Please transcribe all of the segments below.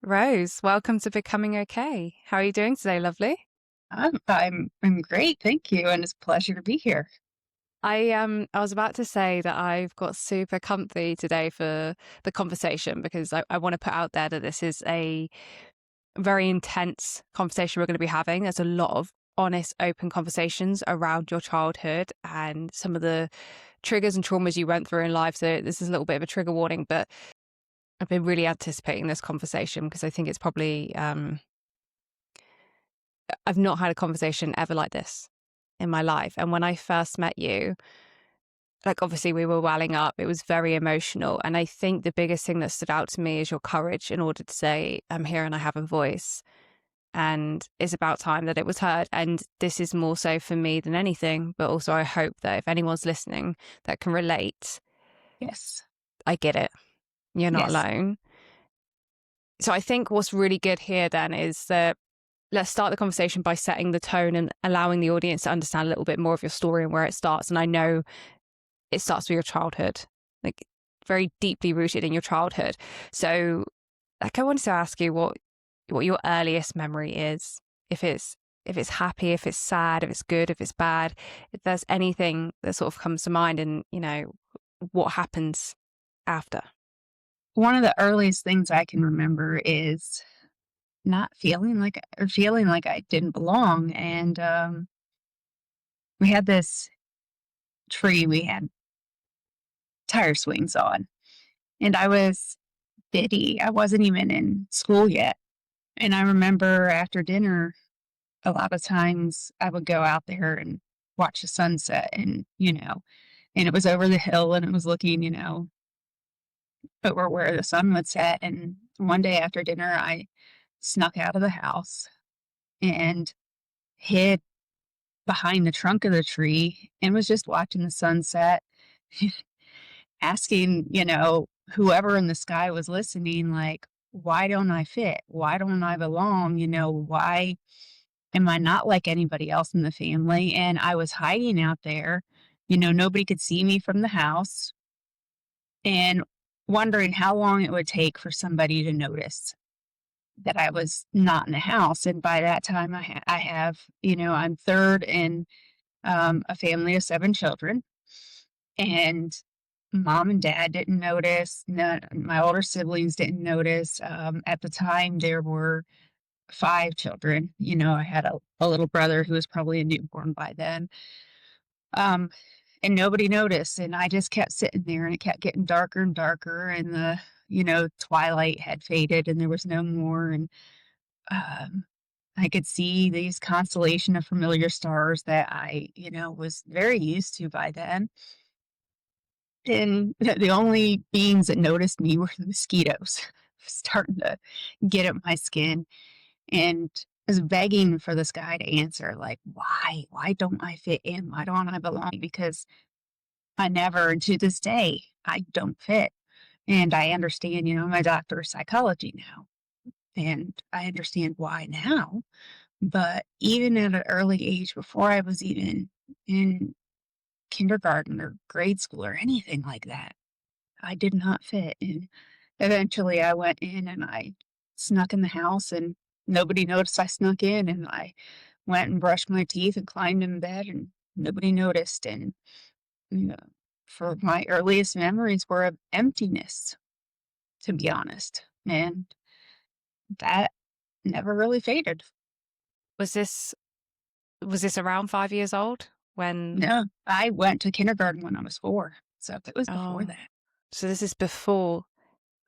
Rose, welcome to Becoming Okay. How are you doing today, lovely? I'm great, thank you, and it's a pleasure to be here. I was about to say that I've got super comfy today for the conversation because I want to put out there that this is a very intense conversation we're going to be having. There's a lot of honest, open conversations around your childhood and some of the triggers and traumas you went through in life. So this is a little bit of a trigger warning, but I've been really anticipating this conversation because I think it's probably I've not had a conversation ever like this in my life. And when I first met you, like obviously we were welling up, it was very emotional. And I think the biggest thing that stood out to me is your courage in order to say, I'm here and I have a voice. And it's about time that it was heard. And this is more so for me than anything. But also, I hope that if anyone's listening that can relate, Yes. I get it. You're not Yes. alone. So I think what's really good here then is that let's start the conversation by setting the tone and allowing the audience to understand a little bit more of your story and where it starts. And I know it starts with your childhood, like very deeply rooted in your childhood. So, like, I wanted to ask you what your earliest memory is. If it's happy, if it's sad, if it's good, if it's bad, if there's anything that sort of comes to mind, and what happens after. One of the earliest things I can remember is not feeling like I didn't belong, and, we had this tree we had tire swings on, and I was bitty, I wasn't even in school yet, and I remember after dinner, a lot of times I would go out there and watch the sunset and it was over the hill and it was looking, over where the sun would set, and one day after dinner, I snuck out of the house and hid behind the trunk of the tree and was just watching the sunset, asking, whoever in the sky was listening, like, "Why don't I fit? Why don't I belong? Why am I not like anybody else in the family?" And I was hiding out there, nobody could see me from the house, and wondering how long it would take for somebody to notice that I was not in the house, and by that time, I have I'm 3rd in, a family of 7 children, and mom and dad didn't notice, none my older siblings didn't notice, at the time, there were 5 children, I had a little brother who was probably a newborn by then, um, and nobody noticed, and I just kept sitting there, and it kept getting darker and darker, and the, twilight had faded, and there was no more, and Um, I could see these constellation of familiar stars that I, was very used to by then. And the only beings that noticed me were the mosquitoes starting to get at my skin and was begging for this guy to answer, like, why? Why don't I fit in? Why don't I belong? Because I never, and to this day, I don't fit. And I understand, my doctor of psychology now, and I understand why now. But even at an early age, before I was even in kindergarten or grade school or anything like that, I did not fit. And eventually I went in and I snuck in the house and nobody noticed I snuck in. And I went and brushed my teeth and climbed in bed and nobody noticed. And you know, for my earliest memories were of emptiness, to be honest. And that never really faded. Was this was this around 5 years old when? No, I went to kindergarten when I was 4. So it was before Oh, that. so this is before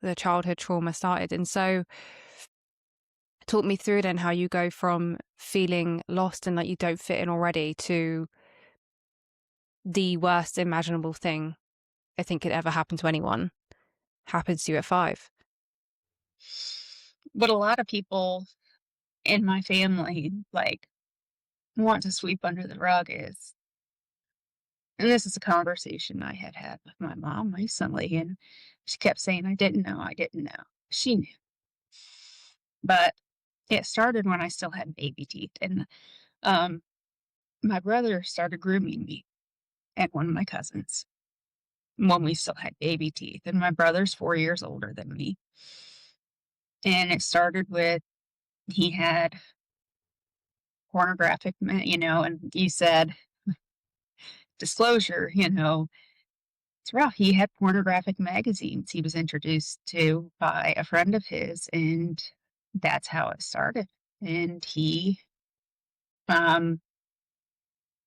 the childhood trauma started. And so talk me through then how you go from feeling lost and like you don't fit in already to the worst imaginable thing I think could ever happen to anyone happens to you at 5. But a lot of people in my family, like, want to sweep under the rug is and this is a conversation I had had with my mom recently, and she kept saying, "I didn't know, I didn't know." She knew, but it started when I still had baby teeth, and, um, my brother started grooming me and one of my cousins when we still had baby teeth, and my brother's 4 years older than me, And it started with he had pornographic, and you said disclosure, it's rough. He had pornographic magazines he was introduced to by a friend of his, and that's how it started. And he um,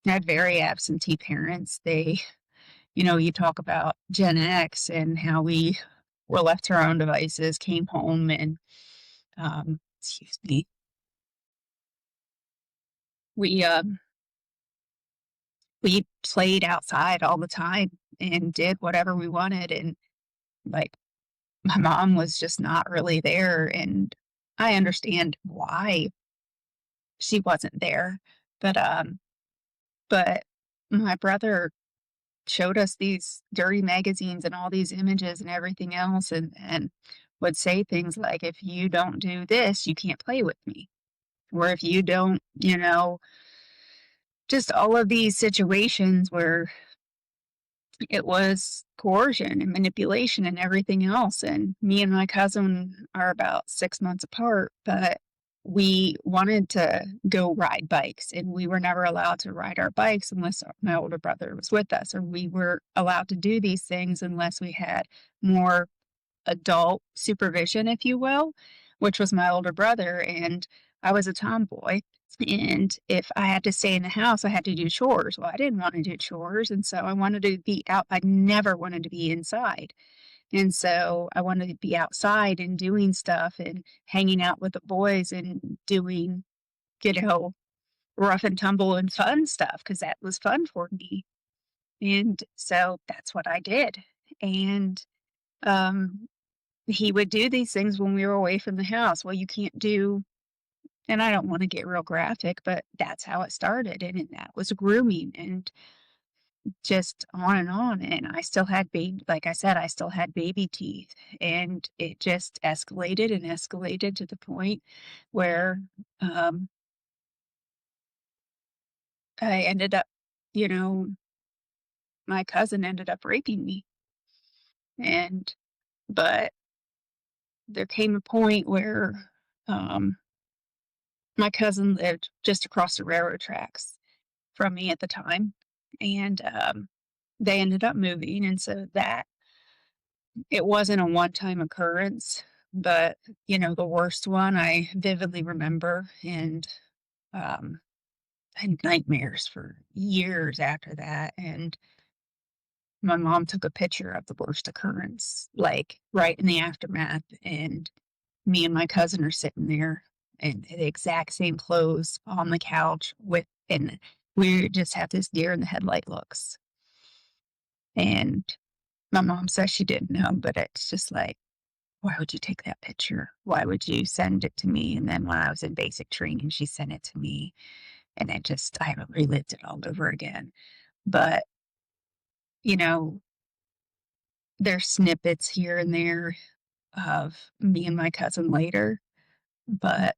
had very absentee parents. You talk about Gen X and how we were left to our own devices, came home and, excuse me, we, we played outside all the time and did whatever we wanted. And like, my mom was just not really there. And I understand why she wasn't there. But, um, but my brother showed us these dirty magazines and all these images and everything else and would say things like, if you don't do this, you can't play with me. Or if you don't, just all of these situations where it was coercion and manipulation and everything else. And me and my cousin are about 6 months apart, but we wanted to go ride bikes, and we were never allowed to ride our bikes unless my older brother was with us, or we were allowed to do these things unless we had more adult supervision, if you will, which was my older brother. And I was a tomboy. And if I had to stay in the house, I had to do chores. Well, I didn't want to do chores. And so I wanted to be out. I never wanted to be inside. And so I wanted to be outside and doing stuff and hanging out with the boys and doing, you know, rough and tumble and fun stuff because that was fun for me. And so that's what I did. And um, he would do these things when we were away from the house. Well, you can't do, and I don't want to get real graphic, but that's how it started. And that was grooming and just on and on. And I still had baby, like I said, I still had baby teeth. And it just escalated and escalated to the point where um, I ended up, you know, my cousin ended up raping me. And, but there came a point where um, my cousin lived just across the railroad tracks from me at the time, and, they ended up moving, and so that it wasn't a one-time occurrence, but, the worst one I vividly remember, and, um, I had nightmares for years after that, and my mom took a picture of the worst occurrence, like, right in the aftermath, and me and my cousin are sitting there in the exact same clothes on the couch and we just have this deer in the headlight looks. And my mom says she didn't know, but it's just like, why would you take that picture? Why would you send it to me? And then when I was in basic training, she sent it to me. And I haven't relived it all over again. But, you know, there's snippets here and there of me and my cousin later. But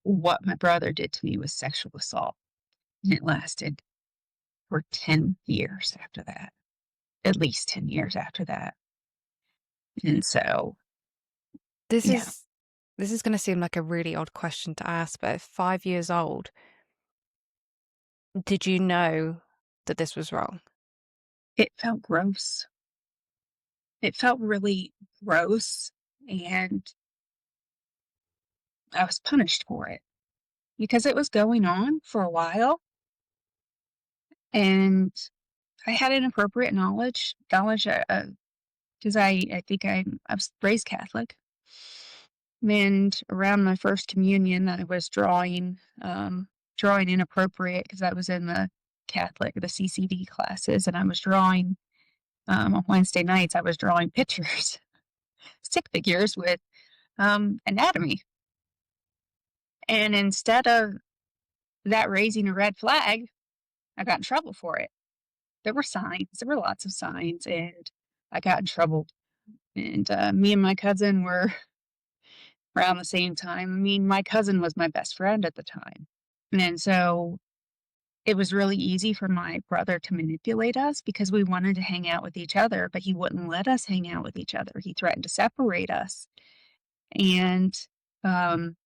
what my brother did to me was sexual assault. And it lasted for 10 years after that, at least 10 years after that. And so, This yeah, is this is going to seem like a really odd question to ask, but at 5 years old, did you know that this was wrong? it felt gross. It felt really gross. And I was punished for it because it was going on for a while. And I had inappropriate knowledge, because I think I was raised Catholic. And around my first communion, I was drawing inappropriate because I was in the CCD classes, and I was drawing, on Wednesday nights, I was drawing pictures, stick figures with, anatomy. And instead of that raising a red flag, I got in trouble for it. There were lots of signs, and I got in trouble. And, me and my cousin were around the same time. I mean, my cousin was my best friend at the time. And so it was really easy for my brother to manipulate us because we wanted to hang out with each other, but he wouldn't let us hang out with each other. He threatened to separate us. And um,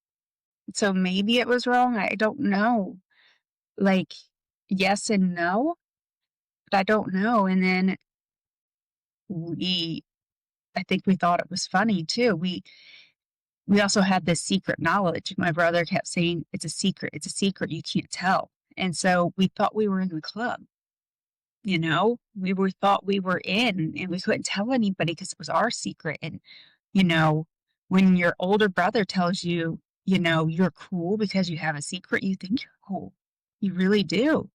so maybe it was wrong. I don't know. Like, yes and no, but I don't know. And then we, I think we thought it was funny too. We also had this secret knowledge. My brother kept saying, "It's a secret. It's a secret. You can't tell." And so we thought we were in the club. We thought we were in, and we couldn't tell anybody because it was our secret. And you know, when your older brother tells you, you're cool because you have a secret, you think you're cool. You really do.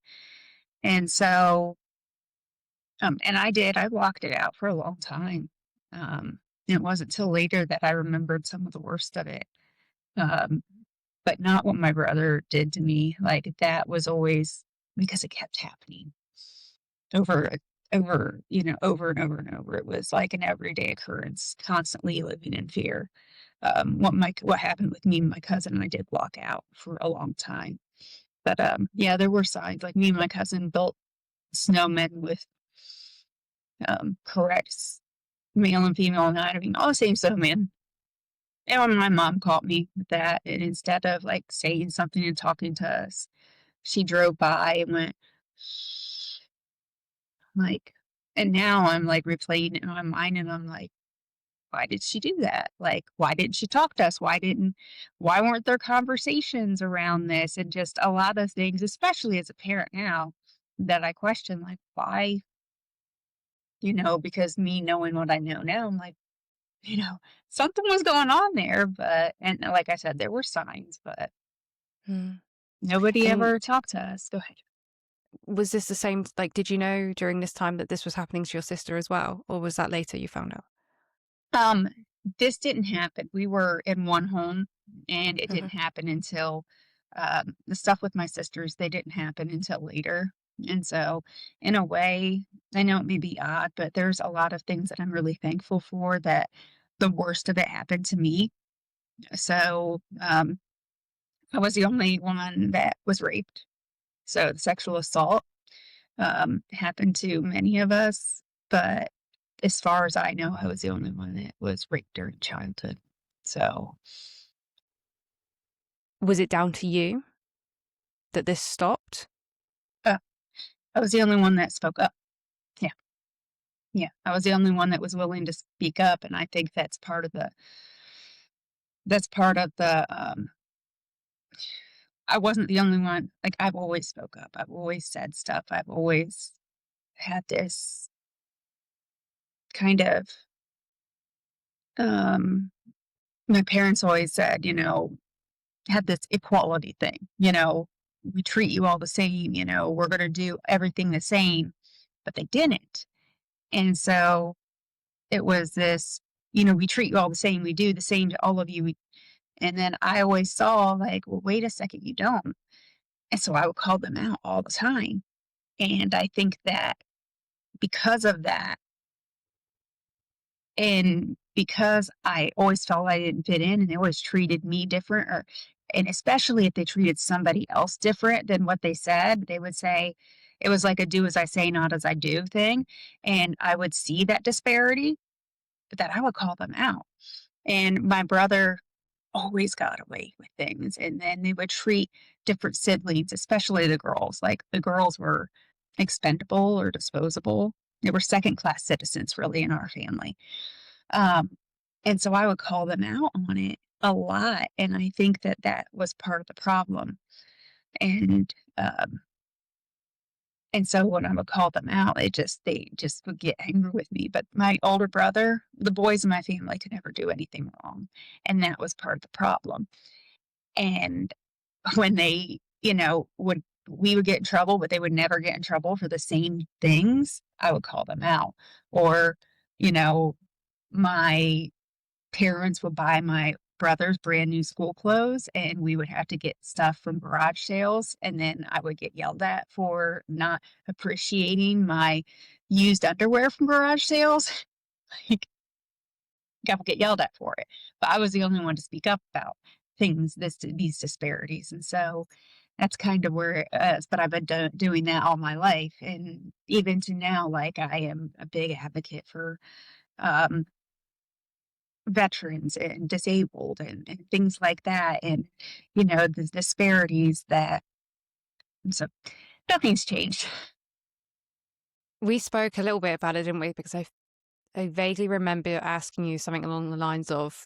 And so, and I did. I blocked it out for a long time. It wasn't till later that I remembered some of the worst of it. Um, but not what my brother did to me. Like that was always because it kept happening over over and over and over. It was like an everyday occurrence, constantly living in fear. What happened with me and my cousin, I did block out for a long time. But yeah, there were signs. Like me and my cousin built snowmen with correct male and female anatomy, all the same snowman. And when my mom caught me with that, and instead of like saying something and talking to us, she drove by and went like, and now I'm like replaying it in my mind, and I'm like, why did she do that? Like, why didn't she talk to us? Why weren't there conversations around this? And just a lot of things, especially as a parent now, that I question, like, why, because me knowing what I know now, I'm like, you know, something was going on there, and like I said, there were signs, but Mm. nobody And ever talked to us. Go ahead. was this the same, like, did you know during this time that this was happening to your sister as well? Or was that later you found out? Um, this didn't happen. We were in one home, and it Mhm. didn't happen until the stuff with my sisters, they didn't happen until later. And so, in a way, I know it may be odd, but there's a lot of things that I'm really thankful for that the worst of it happened to me. So, I was the only one that was raped. So, the sexual assault happened to many of us, but as far as I know, I was the only one that was raped during childhood. So, Was it down to you that this stopped? uh, I was the only one that spoke up. Yeah, yeah. I was the only one that was willing to speak up, and I think that's part of the I wasn't the only one. Like, I've always spoke up. I've always said stuff. I've always had this kind of, um my parents always said, had this equality thing, we treat you all the same, we're going to do everything the same, but they didn't. And so it was this, we treat you all the same, we do the same to all of you. And then I always saw, like, well, wait a second, you don't. And so I would call them out all the time. And I think that because of that, and because I always felt I didn't fit in and they always treated me different, and especially if they treated somebody else different than what they said, they would say it was like a do as I say, not as I do thing. And I would see that disparity, but that I would call them out. And my brother always got away with things. And then they would treat different siblings, especially the girls, like the girls were expendable or disposable. They were second class citizens, really, in our family. Um, and so I would call them out on it a lot, and I think that that was part of the problem. And, and so when I would call them out, they just would get angry with me. But my older brother, the boys in my family could never do anything wrong, and that was part of the problem. And when they, we would get in trouble, but they would never get in trouble for the same things, I would call them out. Or, you know, my parents would buy my brother's brand new school clothes, and we would have to get stuff from garage sales, and then I would get yelled at for not appreciating my used underwear from garage sales. Like, I would get yelled at for it, but I was the only one to speak up about these disparities. And so that's kind of where it is, but I've been doing that all my life, and even to now, like, I am a big advocate for, um, veterans and disabled and things like that, and, the disparities that so nothing's changed. We spoke a little bit about it, didn't we? Because I vaguely remember asking you something along the lines of,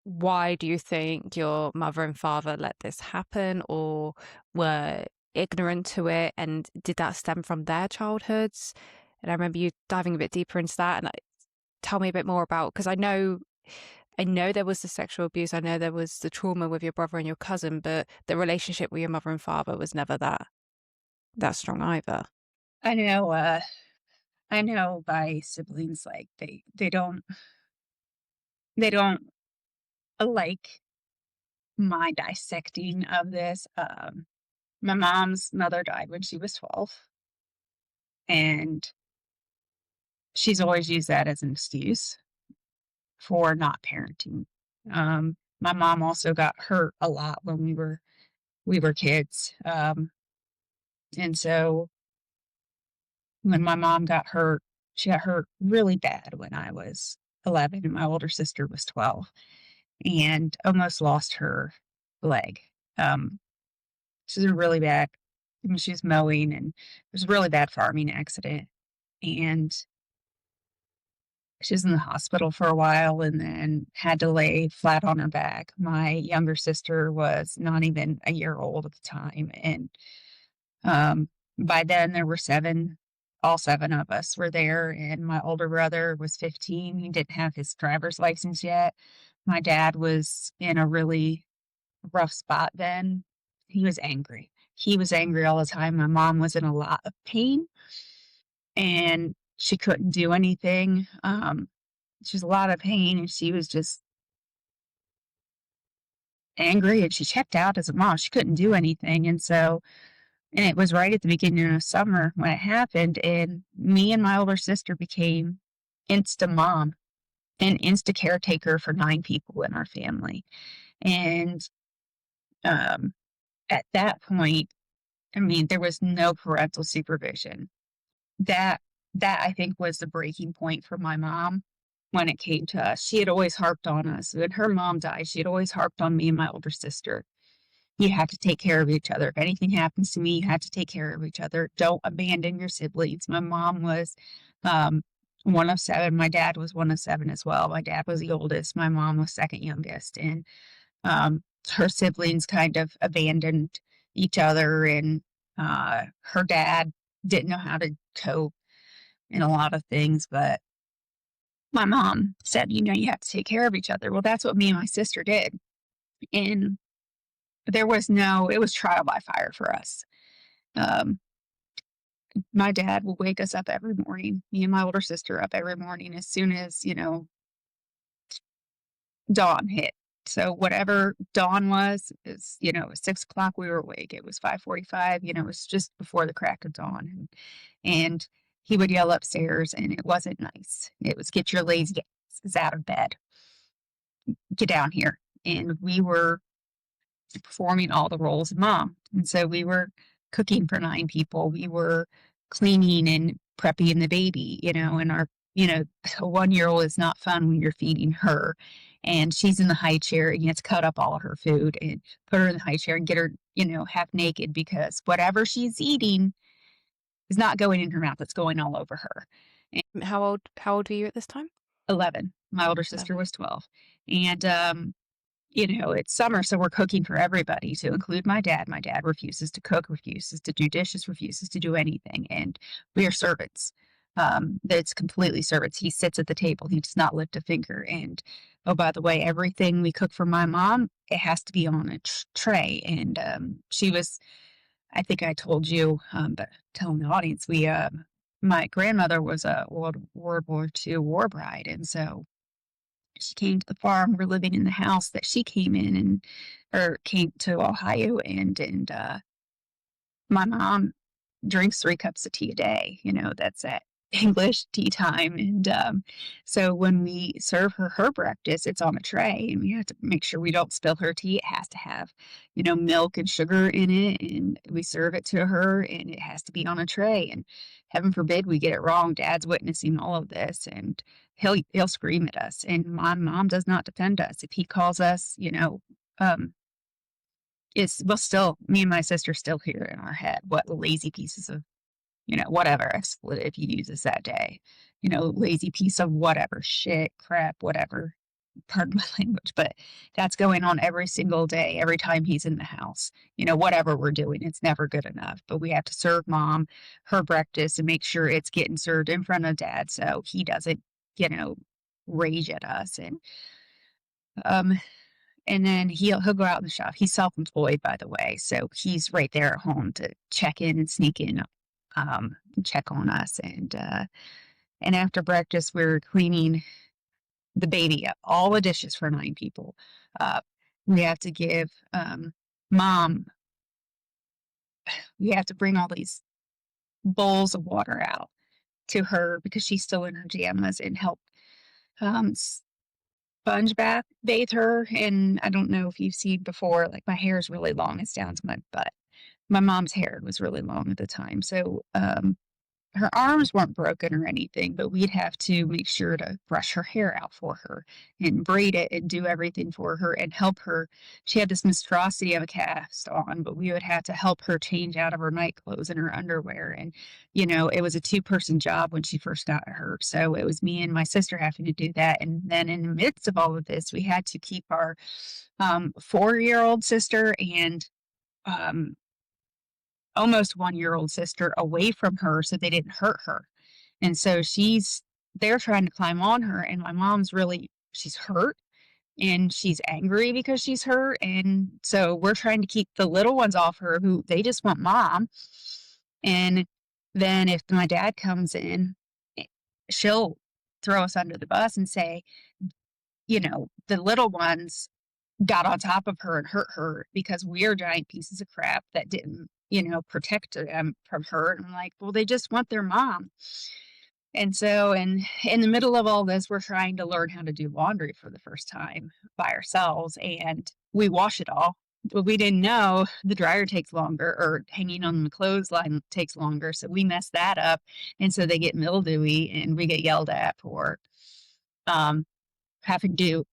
why do you think your mother and father let this happen or were ignorant to it? And did that stem from their childhoods? And I remember you diving a bit deeper into that. And tell me a bit more about, because I know there was the sexual abuse. I know there was the trauma with your brother and your cousin, but the relationship with your mother and father was never that strong either. I know, I know my siblings, like, they don't like my dissecting of this. My mom's mother died when she was 12, and she's always used that as an excuse for not parenting. My mom also got hurt a lot when we were kids. And so when my mom got hurt, she got hurt really bad when I was 11 and my older sister was 12 and almost lost her leg. Um, she was really bad. I mean, she was mowing and it was a really bad farming accident. And she was in the hospital for a while and then had to lay flat on her back. My younger sister was not even a year old at the time. And um, by then, there were seven, all seven of us were there. And my older brother was 15. He didn't have his driver's license yet. My dad was in a really rough spot then. He was angry. He was angry all the time. My mom was in a lot of pain and she couldn't do anything. She was a lot of pain and she was just angry and she checked out as a mom. She couldn't do anything. And it was right at the beginning of summer when it happened. And me and my older sister became insta mom and insta caretaker for 9 people in our family. And um, at that point, I mean, there was no parental supervision. That that I think was the breaking point for my mom when it came to us. She had always harped on us. When her mom died, she had always harped on me and my older sister. You have to take care of each other. If anything happens to me, you have to take care of each other. Don't abandon your siblings. My mom was um, one of seven. My dad was one of seven as well. My dad was the oldest. My mom was second youngest. And her siblings kind of abandoned each other. And her dad didn't know how to cope in a lot of things. But my mom said, you have to take care of each other. Well, that's what me and my sister did. And it was trial by fire for us. Um, my dad will wake us up every morning, me and my older sister up every morning as soon as, dawn hit. So whatever dawn was, it was 6 o'clock, we were awake. It was 5:45, it was just before the crack of dawn. And he would yell upstairs and it wasn't nice. It was get your lazy asses out of bed. Get down here. And we were performing all the roles of mom. And so we were cooking for 9 people. We were cleaning and prepping the baby, and a 1-year-old is not fun when you're feeding her. And she's in the high chair and you have to cut up all of her food and put her in the high chair and get her, half naked because whatever she's eating is not going in her mouth. It's going all over her. And How old were you at this time? 11. My older sister 11. was 12. And it's summer, so we're cooking for everybody, to include my dad. My dad refuses to cook, refuses to do dishes, refuses to do anything. And we are servants. That's completely servants. He sits at the table. He does not lift a finger. And oh, by the way, everything we cook for my mom, it has to be on a tray. And she was, I think I told you, but telling the audience, my grandmother was a World War II war bride. And so she came to the farm. We're living in the house that she came in or came to Ohio and my mom drinks 3 cups of tea a day. That's it. English tea time. And so when we serve her breakfast, it's on a tray, and we have to make sure we don't spill her tea. It has to have, milk and sugar in it, and we serve it to her, and it has to be on a tray. And heaven forbid we get it wrong. Dad's witnessing all of this, and he'll scream at us. And my mom does not defend us. If he calls us, um, it's well, still me and my sister still hear in our head what lazy pieces of whatever expletive he uses that day, lazy piece of whatever, shit, crap, whatever. Pardon my language, but that's going on every single day, every time he's in the house. Whatever we're doing, it's never good enough. But we have to serve mom her breakfast and make sure it's getting served in front of dad so he doesn't, rage at us. Um, and then he'll go out in the shop. He's self-employed, by the way, so he's right there at home to check in and sneak in, check on us. And after breakfast, we're cleaning the baby up, all the dishes for 9 people. Uh, we have to give mom. We have to bring all these bowls of water out to her because she's still in her pajamas, and help um, sponge bath bathe her. And I don't know if you've seen before, like my hair is really long. It's down to my butt. My mom's hair was really long at the time. So her arms weren't broken or anything, but we'd have to make sure to brush her hair out for her and braid it and do everything for her and help her. She had this monstrosity of a cast on, but we would have to help her change out of her night clothes and her underwear. And, it was a 2-person job when she first got hurt. So it was me and my sister having to do that. And then in the midst of all of this, we had to keep our 4-year-old sister and um, almost 1-year-old sister away from her so they didn't hurt her. And so they're trying to climb on her, and my mom's she's hurt and she's angry because she's hurt. And so we're trying to keep the little ones off her who they just want mom. And then if my dad comes in, she'll throw us under the bus and say, the little ones got on top of her and hurt her because we're giant pieces of crap that didn't, protect them from her. And I'm like, well, they just want their mom. And so, in the middle of all this, we're trying to learn how to do laundry for the first time by ourselves, and we wash it all. But we didn't know the dryer takes longer, or hanging on the clothesline takes longer. So we mess that up. And so they get mildewy, and we get yelled at for um, having to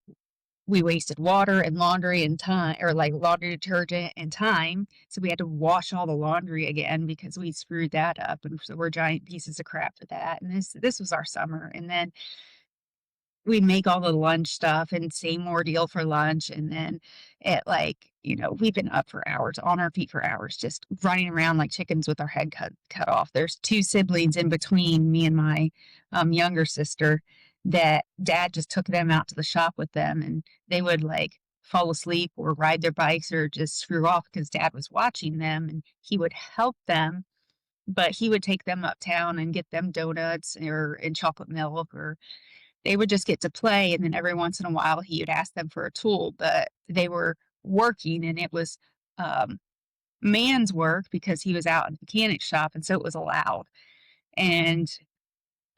we wasted water and laundry and time, or like laundry detergent and time. So we had to wash all the laundry again because we screwed that up. And so we're giant pieces of crap for that. And this was our summer. And then we'd make all the lunch stuff, and same ordeal for lunch. And then we've been up for hours, on our feet for hours, just running around like chickens with our head cut off. There's 2 siblings in between me and my younger sister that dad just took them out to the shop with them, and they would like fall asleep or ride their bikes or just screw off because dad was watching them, and he would help them, but he would take them uptown and get them donuts and chocolate milk, or they would just get to play. And then every once in a while he would ask them for a tool, but they were working, and it was um, man's work because he was out in the mechanic shop, and so it was allowed. And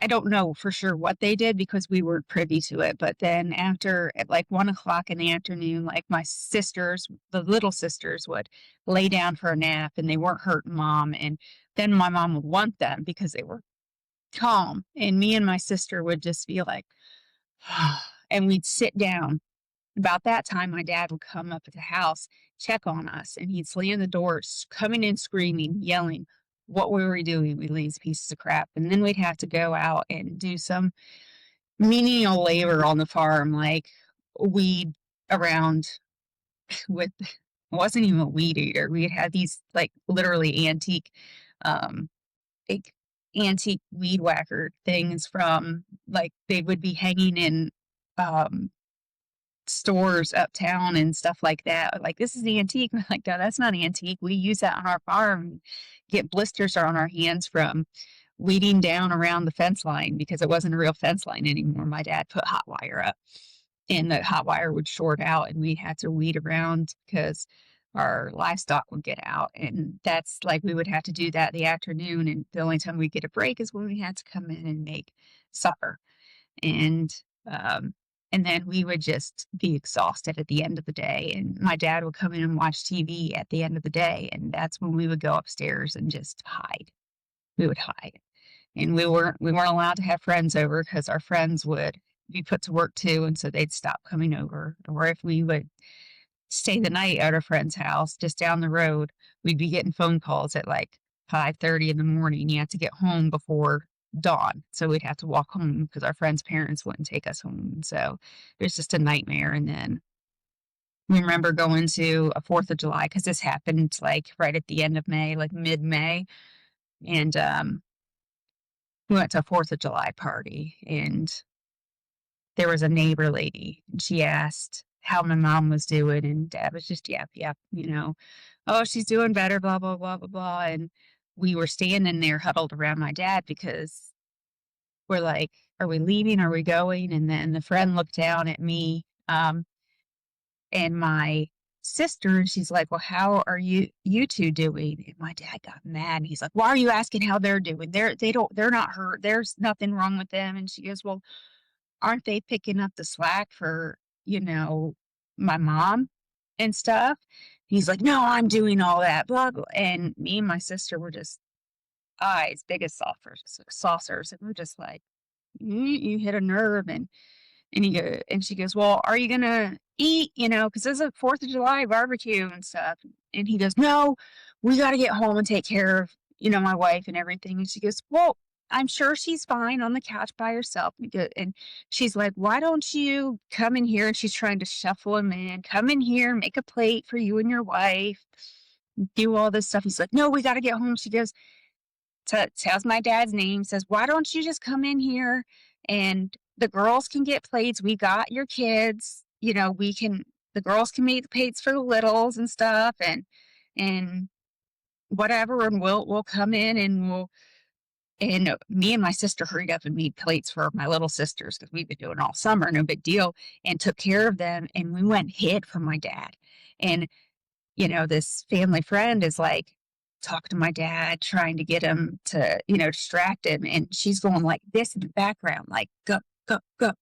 I don't know for sure what they did because we weren't privy to it. But then after, at like 1 o'clock in the afternoon, like my sisters, the little sisters, would lay down for a nap, and they weren't hurting mom. And then my mom would want them because they were calm. And me and my sister would just be like, and we'd sit down. About that time, my dad would come up at the house, check on us, and he'd slam the doors, coming in screaming, yelling what we were doing, we lazy pieces of crap. And then we'd have to go out and do some menial labor on the farm, like weed around with, it wasn't even a weed eater. We had these like literally um, like antique weed whacker things from, like, they would be hanging in um stores uptown and stuff like that. Like, this is antique. I'm like, no, that's not antique. We use that on our farm. Get blisters on our hands from weeding down around the fence line because it wasn't a real fence line anymore. My dad put hot wire up, and the hot wire would short out, and we had to weed around because our livestock would get out, and that's like we would have to do that the afternoon, and the only time we get a break is when we had to come in and make supper. And um and then we would just be exhausted at the end of the day, and my dad would come in and watch TV at the end of the day, and that's when we would go upstairs and just hide. We would hide. And we weren't allowed to have friends over because our friends would be put to work too, and so they'd stop coming over. Or if we would stay the night at a friend's house just down the road, we'd be getting phone calls at like 5:30 in the morning. You have to get home before dawn. So we'd have to walk home because our friends' parents wouldn't take us home. So it was just a nightmare. And then we remember going to a 4th of July because this happened like right at the end of May, like mid-May. And we went to a 4th of July party, and there was a neighbor lady, and she asked how my mom was doing, and dad was just yap, yap, "Oh, she's doing better, blah, blah, blah, blah, blah." And we were standing there huddled around my dad because we're like, "Are we leaving? Are we going?" And then the friend looked down at me, and my sister, and she's like, "Well, how are you two doing?" And my dad got mad, and he's like, "Why are you asking how they're doing? They're not hurt. There's nothing wrong with them." And she goes, "Well, aren't they picking up the slack for, you know, my mom and stuff?" He's like, "No, I'm doing all that, blah, blah." And me and my sister were just eyes big as saucers. And we're just like, you hit a nerve." And she goes, "Well, are you gonna eat, because it's a 4th of July barbecue and stuff." And he goes, "No, we got to get home and take care of, my wife and everything." And she goes, "Well, I'm sure she's fine on the couch by herself." And she's like, "Why don't you come in here?" And she's trying to shuffle him in. "Come in here, make a plate for you and your wife, do all this stuff." He's like, "No, we got to get home." She goes, tells my dad's name, says, "Why don't you just come in here and the girls can get plates? We got your kids. The girls can make the plates for the littles and stuff and whatever. And we'll come in and me and my sister hurried up and made plates for my little sisters because we've been doing all summer, no big deal, and took care of them. And we went and hid from my dad. And this family friend is like talking to my dad, trying to get him to, distract him. And she's going like this in the background, like, "Go, go, go,"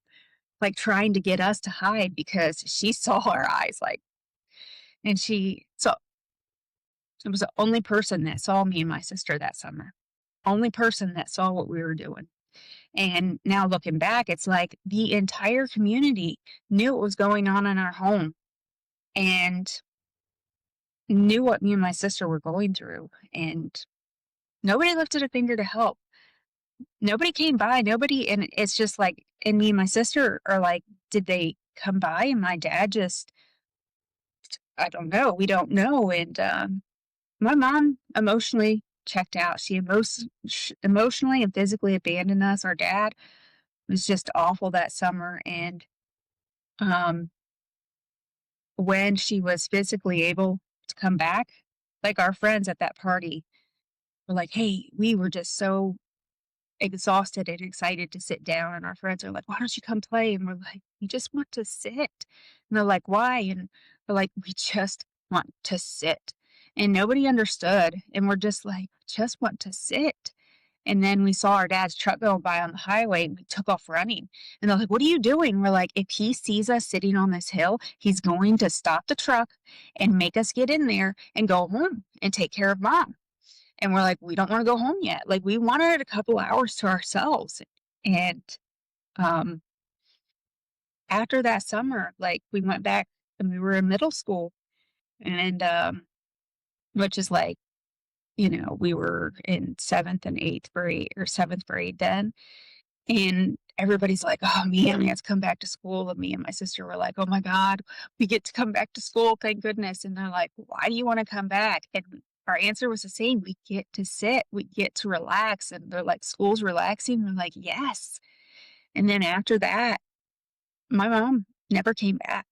like trying to get us to hide because she saw our eyes. And so it was the only person that saw me and my sister that summer, only person that saw what we were doing. And now looking back, it's like the entire community knew what was going on in our home and knew what me and my sister were going through. And nobody lifted a finger to help. Nobody came by. Nobody. And it's just like, and me and my sister are like, did they come by? And my dad just, I don't know. We don't know. And my mom emotionally checked out. Emotionally and physically abandoned us. Our dad was just awful that summer. And um, when she was physically able to come back, like our friends at that party were like, "Hey, we were just so exhausted and excited to sit down." And our friends are like, "Why don't you come play?" And we're like, "We just want to sit." And they're like, "Why?" And we're like, "We just want to sit." And nobody understood. And we're just like, "Just want to sit." And then we saw our dad's truck go by on the highway and we took off running. And they're like, "What are you doing?" We're like, "If he sees us sitting on this hill, he's going to stop the truck and make us get in there and go home and take care of mom." And we're like, "We don't want to go home yet." Like we wanted a couple hours to ourselves. And um, after that summer, like we went back and we were in middle school, and which is like, we were in 7th and 8th grade or 7th grade then. And everybody's like, "Oh man, we have to come back to school." And me and my sister were like, "Oh my God, we get to come back to school. Thank goodness." And they're like, "Why do you want to come back?" And our answer was the same. We get to sit, we get to relax. And they're like, "School's relaxing." We're like, "Yes." And then after that, my mom never came back.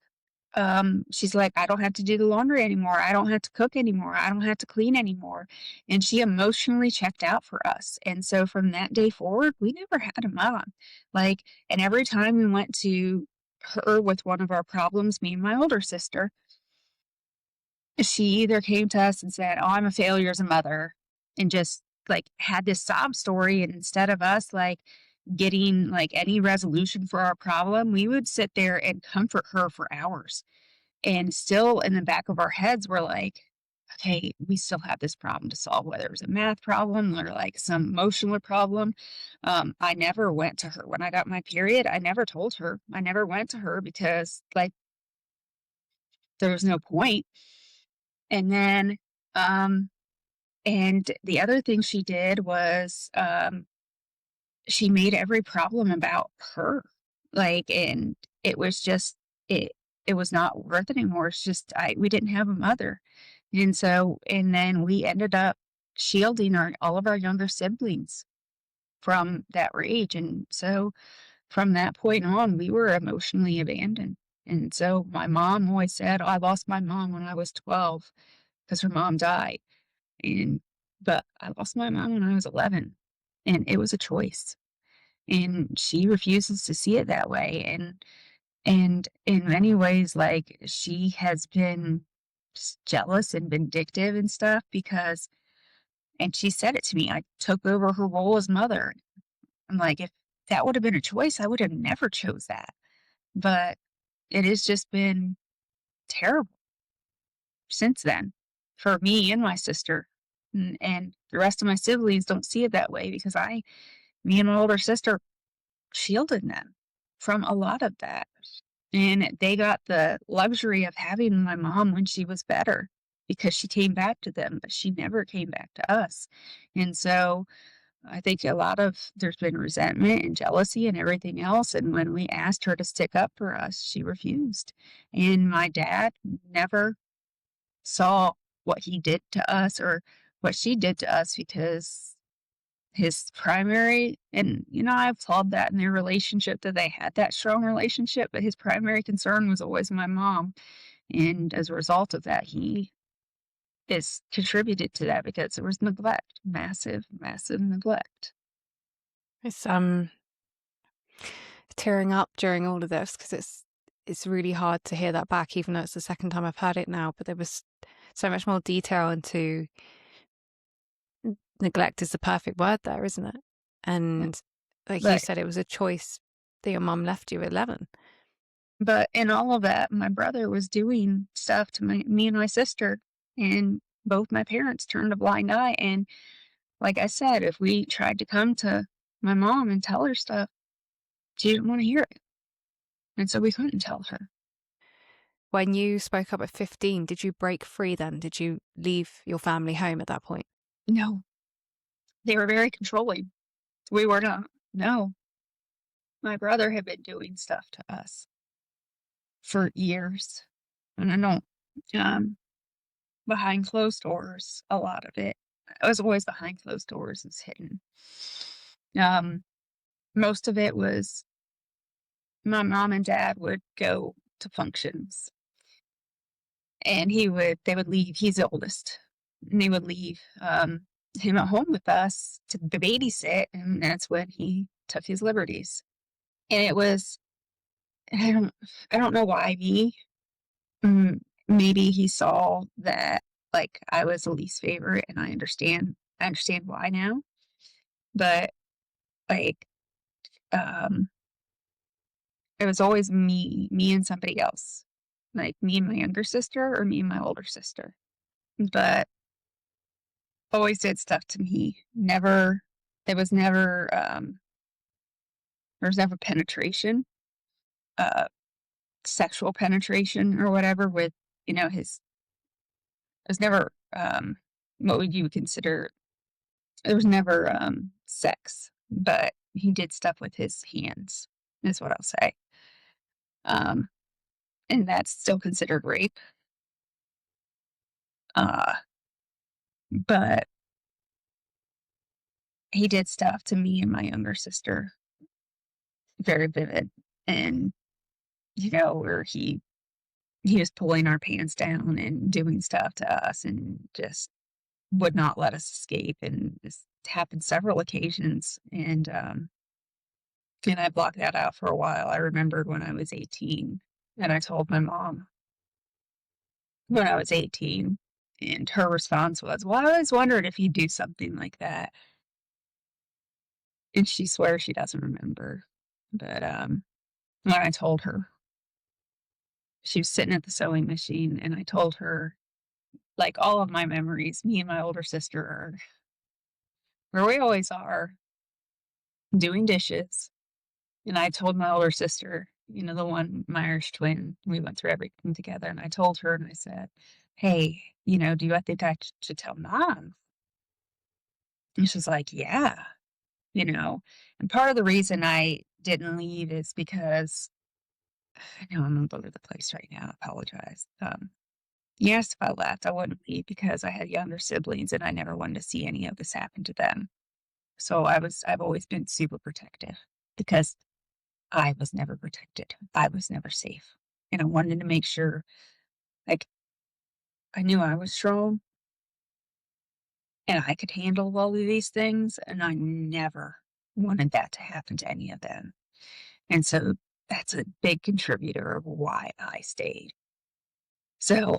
She's like, "I don't have to do the laundry anymore. I don't have to cook anymore. I don't have to clean anymore." And she emotionally checked out for us. And so from that day forward, we never had a mom. And every time we went to her with one of our problems, me and my older sister, she either came to us and said, "Oh, I'm a failure as a mother," and just, like, had this sob story, and instead of us, like, getting, like, any resolution for our problem, we would sit there and comfort her for hours. And still in the back of our heads, we're like, "Okay, we still have this problem to solve," whether it was a math problem or, like, some emotional problem. I never went to her when I got my period, I never told her. I never went to her because, like, there was no point. And then, um and the other thing she did was, she made every problem about her. Like, and it was just it it was not worth it anymore. It's just I we didn't have a mother. And then we ended up shielding our all of our younger siblings from that rage. And so from that point on, we were emotionally abandoned. And so my mom always said, "Oh, I lost my mom when I was 12 because her mom died." And but I lost my mom when I was 11, and it was a choice. And she refuses to see it that way. And in many ways, like, she has been jealous and vindictive and stuff because and she said it to me, I took over her role as mother. I'm like, if that would have been a choice, I would have never chose that. But it has just been terrible since then for me and my sister. And the rest of my siblings don't see it that way because me and my older sister shielded them from a lot of that. And they got the luxury of having my mom when she was better because she came back to them, but she never came back to us. And so I think there's been resentment and jealousy and everything else. And when we asked her to stick up for us, she refused. And my dad never saw what he did to us or what she did to us because his primary and, I applaud that in their relationship that they had that strong relationship, but his primary concern was always my mom. And as a result of that, he is contributed to that because there was neglect, massive, massive neglect. It's tearing up during all of this because it's really hard to hear that back, even though it's the second time I've heard it now. But there was so much more detail into neglect is the perfect word there, isn't it? And like you But said, it was a choice that your mum left you at 11. but in all of that, my brother was doing stuff to me and my sister, and both my parents turned a blind eye. And like I said, if we tried to come to my mom and tell her stuff, she didn't want to hear it. And so we couldn't tell her. When you spoke up at 15, did you break free then? Did you leave your family home at that point? No, they were very controlling. We were not. No, my brother had been doing stuff to us for years. And I don't, um, behind closed doors, a lot of it. It was always behind closed doors, it's hidden. Um, Most of it was my mom and dad would go to functions and they would leave. He's the oldest. And they would leave him at home with us to babysit, and that's when he took his liberties. And it was I don't I don't know why me. Mm, Maybe he saw that, like, I was the least favorite, and I understand why now. But, like, um, it was always me and somebody else, like, me and my younger sister or me and my older sister, but always did stuff to me. Never there was never, there was never penetration, uh, sexual penetration or whatever with, his there's never, what would you consider there was never, sex, but he did stuff with his hands, is what I'll say. Um, and that's still considered rape. Uh, but he did stuff to me and my younger sister, very vivid. And, where he was pulling our pants down and doing stuff to us and just would not let us escape. And this happened several occasions. And I blocked that out for a while. I remembered when I was 18 and I told my mom, when I was 18. And her response was, well, I always wondered if you'd do something like that. And she swears she doesn't remember. But when I told her, she was sitting at the sewing machine, and I told her, like, all of my memories, me and my older sister are where we always are, doing dishes. And I told my older sister, the one, my Irish twin, we went through everything together. And I told her, and I said, hey, do you think I should tell mom? And she's like, yeah, you know. And part of the reason I didn't leave is because I know I'm all over the place right now. I apologize. Yes, if I left, I wouldn't leave because I had younger siblings and I never wanted to see any of this happen to them. So I've always been super protective because I was never protected. I was never safe. And I wanted to make sure, like, I knew I was strong and I could handle all of these things. And I never wanted that to happen to any of them. And so that's a big contributor of why I stayed. So,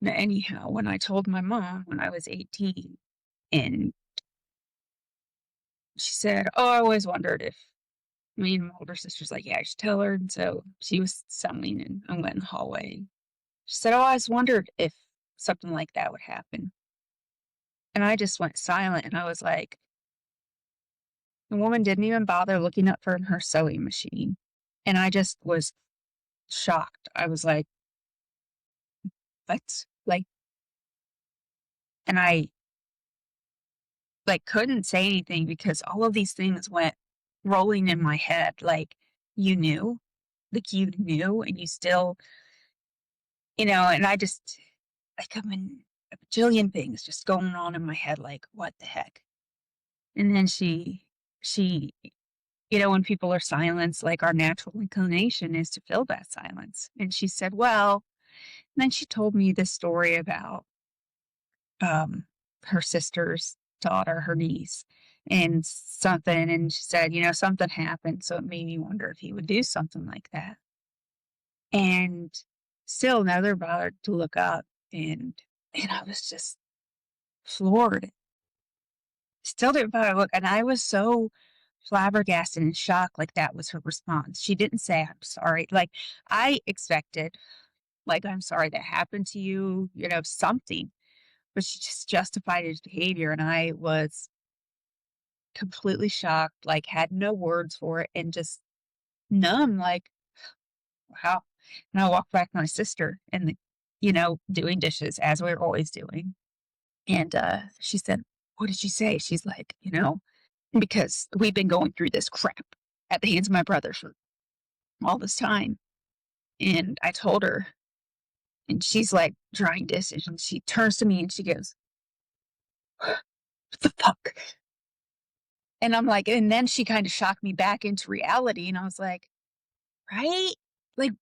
anyhow, when I told my mom when I was 18, and she said, oh, I always wondered if me and my older sister's like, yeah, I should tell her. And so she was sewing and I went in the hallway. She said, oh, I always wondered if something like that would happen. And I just went silent and I was like, the woman didn't even bother looking up from her sewing machine. And I just was shocked. I was like, what? Like, and I like couldn't say anything because all of these things went rolling in my head. You knew, you knew, and you still, and I just, like, I'm in a bajillion things just going on in my head. Like, what the heck? And then she, when people are silenced, like our natural inclination is to fill that silence. And she said, well, and then she told me this story about um, her sister's daughter, her niece, and something. And she said, something happened. So it made me wonder if he would do something like that. And still never bothered to look up. And I was just floored. Still didn't bother to look. And I was so flabbergasted and shocked, like that was her response. She didn't say, I'm sorry. Like I expected, like, I'm sorry that happened to you, something. But she just justified his behavior, and I was completely shocked, like, had no words for it, and just numb, like, wow. And I walked back to my sister and, doing dishes as we were always doing. And she said, what did she say? She's like, because we've been going through this crap at the hands of my brother for all this time. And I told her, and she's like drying dishes, and she turns to me and she goes, what the fuck? And I'm like, and then she kind of shocked me back into reality. And I was like, right? Like,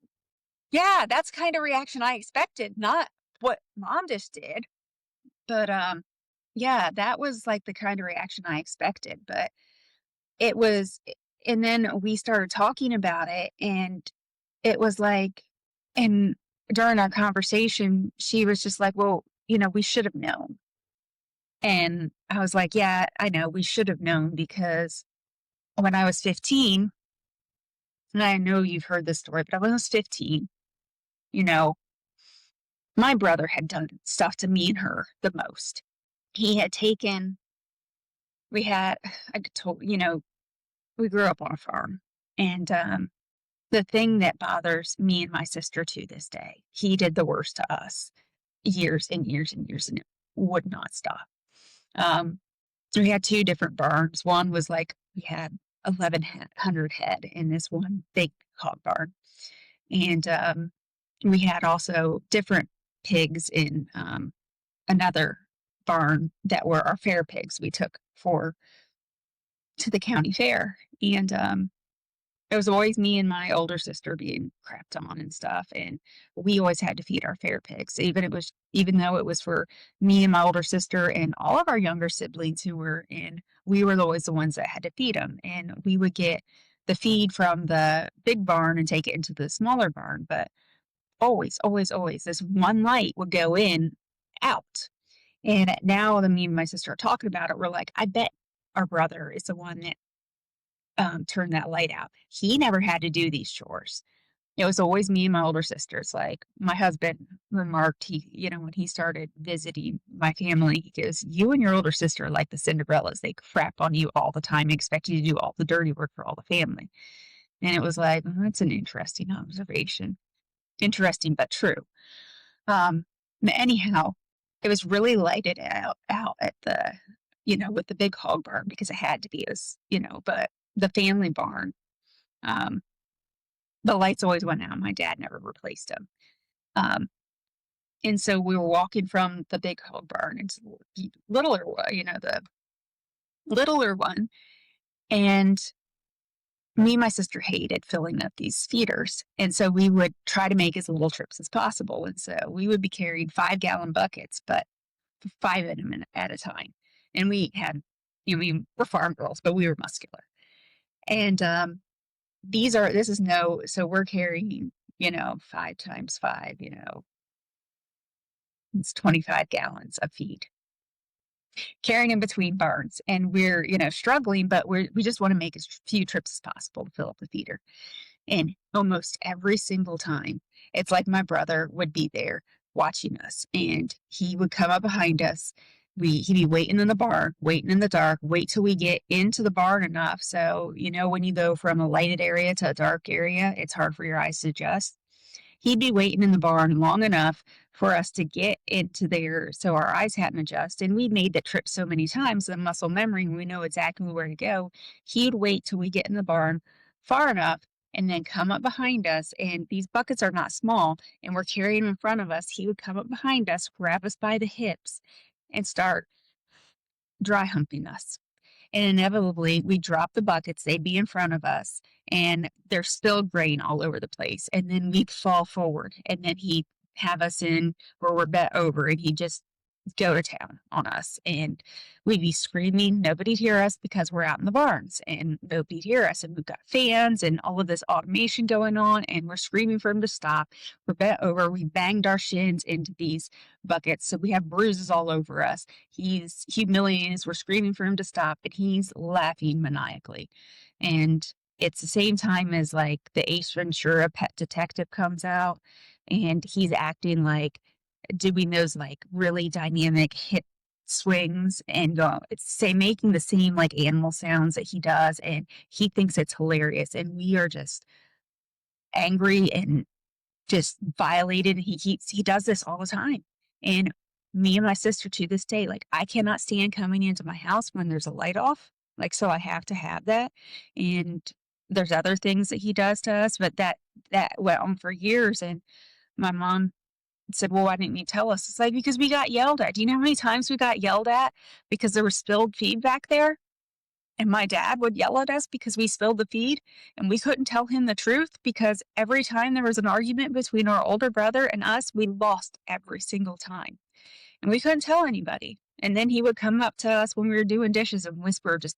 yeah, that's kind of reaction I expected, not what mom just did. But yeah, that was like the kind of reaction I expected. But it was, and then we started talking about it, and it was like, and during our conversation, she was just like, well, we should have known. And I was like, yeah, I know we should have known because when I was 15, and I know you've heard this story, but when I was 15, you know, my brother had done stuff to me and her the most. He had taken, we had, I told, we grew up on a farm. And the thing that bothers me and my sister to this day, he did the worst to us years and years and years, and it would not stop. Um, we had two different barns. One was like, we had 1,100 head in this one big hog barn. And we had also different pigs in another barn that were our fair pigs we took to the county fair. And it was always me and my older sister being crapped on and stuff. And we always had to feed our fair pigs, even though it was for me and my older sister and all of our younger siblings who were in, we were always the ones that had to feed them. And we would get the feed from the big barn and take it into the smaller barn. But always, always, always, this one light would go in, out. And now that me and my sister are talking about it, we're like, I bet our brother is the one that turned that light out. He never had to do these chores. It was always me and my older sisters. Like my husband remarked, when he started visiting my family, he goes, "You and your older sister are like the Cinderellas. They crap on you all the time, expect you to do all the dirty work for all the family." And it was like, that's an interesting observation. Interesting, but true. Um, anyhow, it was really lighted out at the, with the big hog barn because it had to be. It was, but the family barn, um, the lights always went out. My dad never replaced them. Um, and so we were walking from the big hog barn into the littler one, the littler one. And me and my sister hated filling up these feeders. And so we would try to make as little trips as possible. And so we would be carrying 5-gallon buckets, but 5 of them at a time. And we had, we're farm girls, but we were muscular. And so we're carrying, 5 times 5, it's 25 gallons of feed, carrying in between barns. And we're, struggling, but we just want to make as few trips as possible to fill up the feeder. And almost every single time, it's like my brother would be there watching us, and he would come up behind us. He'd be waiting in the barn, waiting in the dark, wait till we get into the barn enough. So, when you go from a lighted area to a dark area, it's hard for your eyes to adjust. He'd be waiting in the barn long enough for us to get into there so our eyes hadn't adjusted. And we made that trip so many times, the muscle memory, we know exactly where to go. He'd wait till we get in the barn far enough and then come up behind us. And these buckets are not small, and we're carrying them in front of us. He would come up behind us, grab us by the hips, and start dry humping us. And inevitably, we drop the buckets, they'd be in front of us, and there's spilled grain all over the place. And then we'd fall forward, and then he'd have us in where we're bent over, and he'd just go to town on us. And we'd be screaming. Nobody'd hear us because we're out in the barns, and nobody'd hear us. And we've got fans and all of this automation going on, and we're screaming for him to stop. We're bent over. We banged our shins into these buckets, so we have bruises all over us. He's humiliating us. We're screaming for him to stop, and he's laughing maniacally. And it's the same time as like the Ace Ventura Pet Detective comes out, and he's acting like doing those like really dynamic hip swings and making the same like animal sounds that he does, and he thinks it's hilarious, and we are just angry and just violated. He does this all the time. And me and my sister to this day, like I cannot stand coming into my house when there's a light off. Like, so I have to have that. And there's other things that he does to us, but that went on for years. And my mom said, "Well, why didn't you tell us?" It's like, because we got yelled at. Do you know how many times we got yelled at because there was spilled feed back there? And my dad would yell at us because we spilled the feed, and we couldn't tell him the truth because every time there was an argument between our older brother and us, we lost every single time. And we couldn't tell anybody. And then he would come up to us when we were doing dishes and whisper just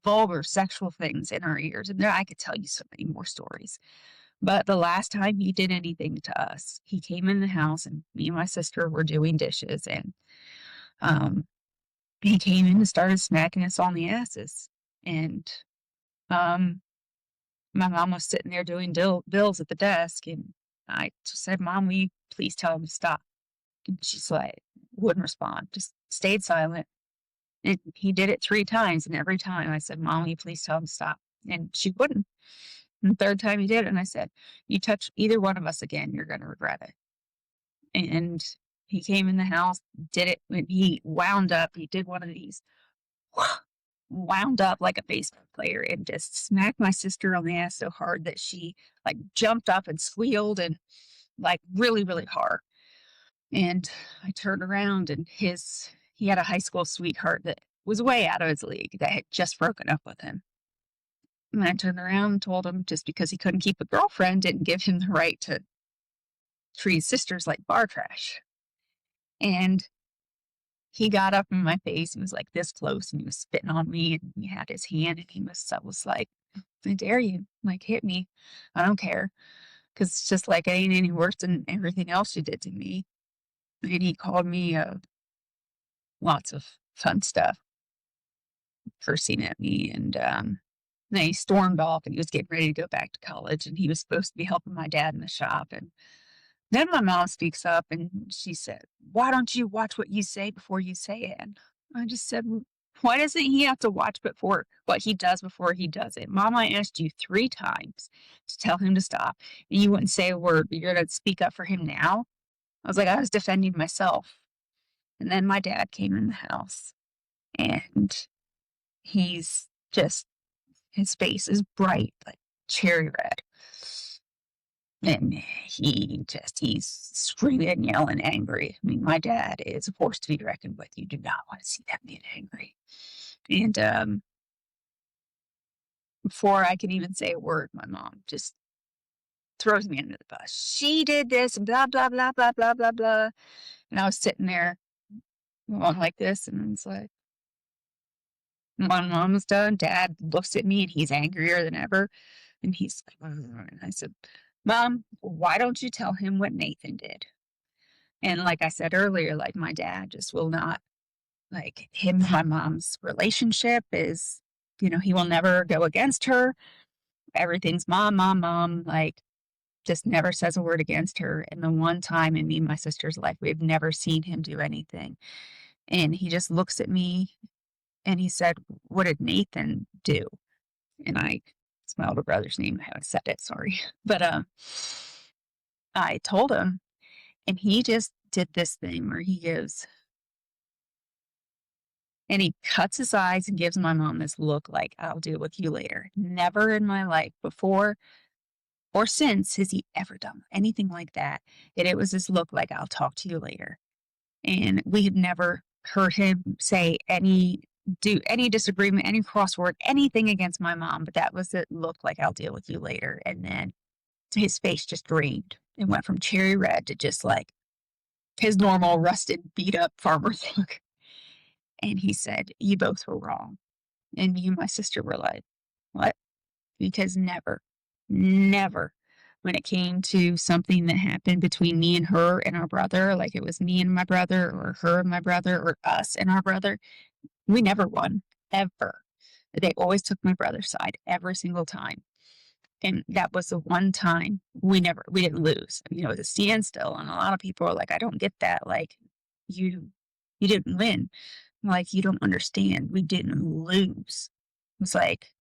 vulgar sexual things in our ears. And there, I could tell you so many more stories. But the last time he did anything to us, he came in the house, and me and my sister were doing dishes, and um, he came in and started smacking us on the asses. And um, my mom was sitting there doing bills at the desk, and I just said, "Mom, will you please tell him to stop?" And she's like, wouldn't respond, just stayed silent. And he did it 3 times, and every time I said, "Mom, will you please tell him to stop?" And she wouldn't. And the third time he did it, and I said, "You touch either one of us again, you're going to regret it." And he came in the house, did it when he wound up. He did one of these, wound up like a baseball player, and just smacked my sister on the ass so hard that she like jumped up and squealed, and like really, really hard. And I turned around, and he had a high school sweetheart that was way out of his league that had just broken up with him. And I turned around and told him just because he couldn't keep a girlfriend didn't give him the right to treat his sisters like bar trash. And he got up in my face and was like this close, and he was spitting on me, and he had his hand, and I was like, "I dare you, like hit me. I don't care." 'cause it's just like, it ain't any worse than everything else you did to me. And he called me, lots of fun stuff, cursing at me, and, then he stormed off, and he was getting ready to go back to college, and he was supposed to be helping my dad in the shop, and then my mom speaks up, and she said, "Why don't you watch what you say before you say it?" And I just said, Why doesn't he have to watch before what he does before he does it? Mom, I asked you 3 times to tell him to stop, and you wouldn't say a word, but you're gonna speak up for him now?" I was like, "I was defending myself." And then my dad came in the house, and he's just his face is bright, like cherry red. And he's screaming and yelling angry. I mean, my dad is a force to be reckoned with. You do not want to see that man angry. And before I can even say a word, my mom just throws me under the bus. She did this, and blah, blah, blah, blah, blah, blah, blah. And I was sitting there going like this, and it's like, my mom's done. Dad looks at me, and he's angrier than ever. And he's like, "Ugh." And I said, "Mom, why don't you tell him what Nathan did?" And like I said earlier, like, my dad just will not, like, him and my mom's relationship is, he will never go against her. Everything's mom, mom, mom, like, just never says a word against her. And the one time in me and my sister's life, we've never seen him do anything. And he just looks at me and he said, "What did Nathan do?" And it's my older brother's name. I haven't said it, sorry. But I told him, and he just did this thing where he goes, and he cuts his eyes and gives my mom this look like, "I'll deal with you later." Never in my life before or since has he ever done anything like that. And it was this look like, "I'll talk to you later." And we had never heard him do any disagreement, any crossword, anything against my mom, but that was it look like, "I'll deal with you later." And then his face just drained and went from cherry red to just like his normal rusted, beat up farmer's look. And he said, "You both were wrong." And me and my sister were like, "What?" Because never, never, when it came to something that happened between me and her and our brother, like it was me and my brother, or her and my brother, or us and our brother, we never won, ever. They always took my brother's side every single time. And that was the one time we didn't lose. I mean, it was a standstill. And a lot of people are like, "I don't get that. Like, you, you didn't win." I'm like, "You don't understand. We didn't lose." It's like,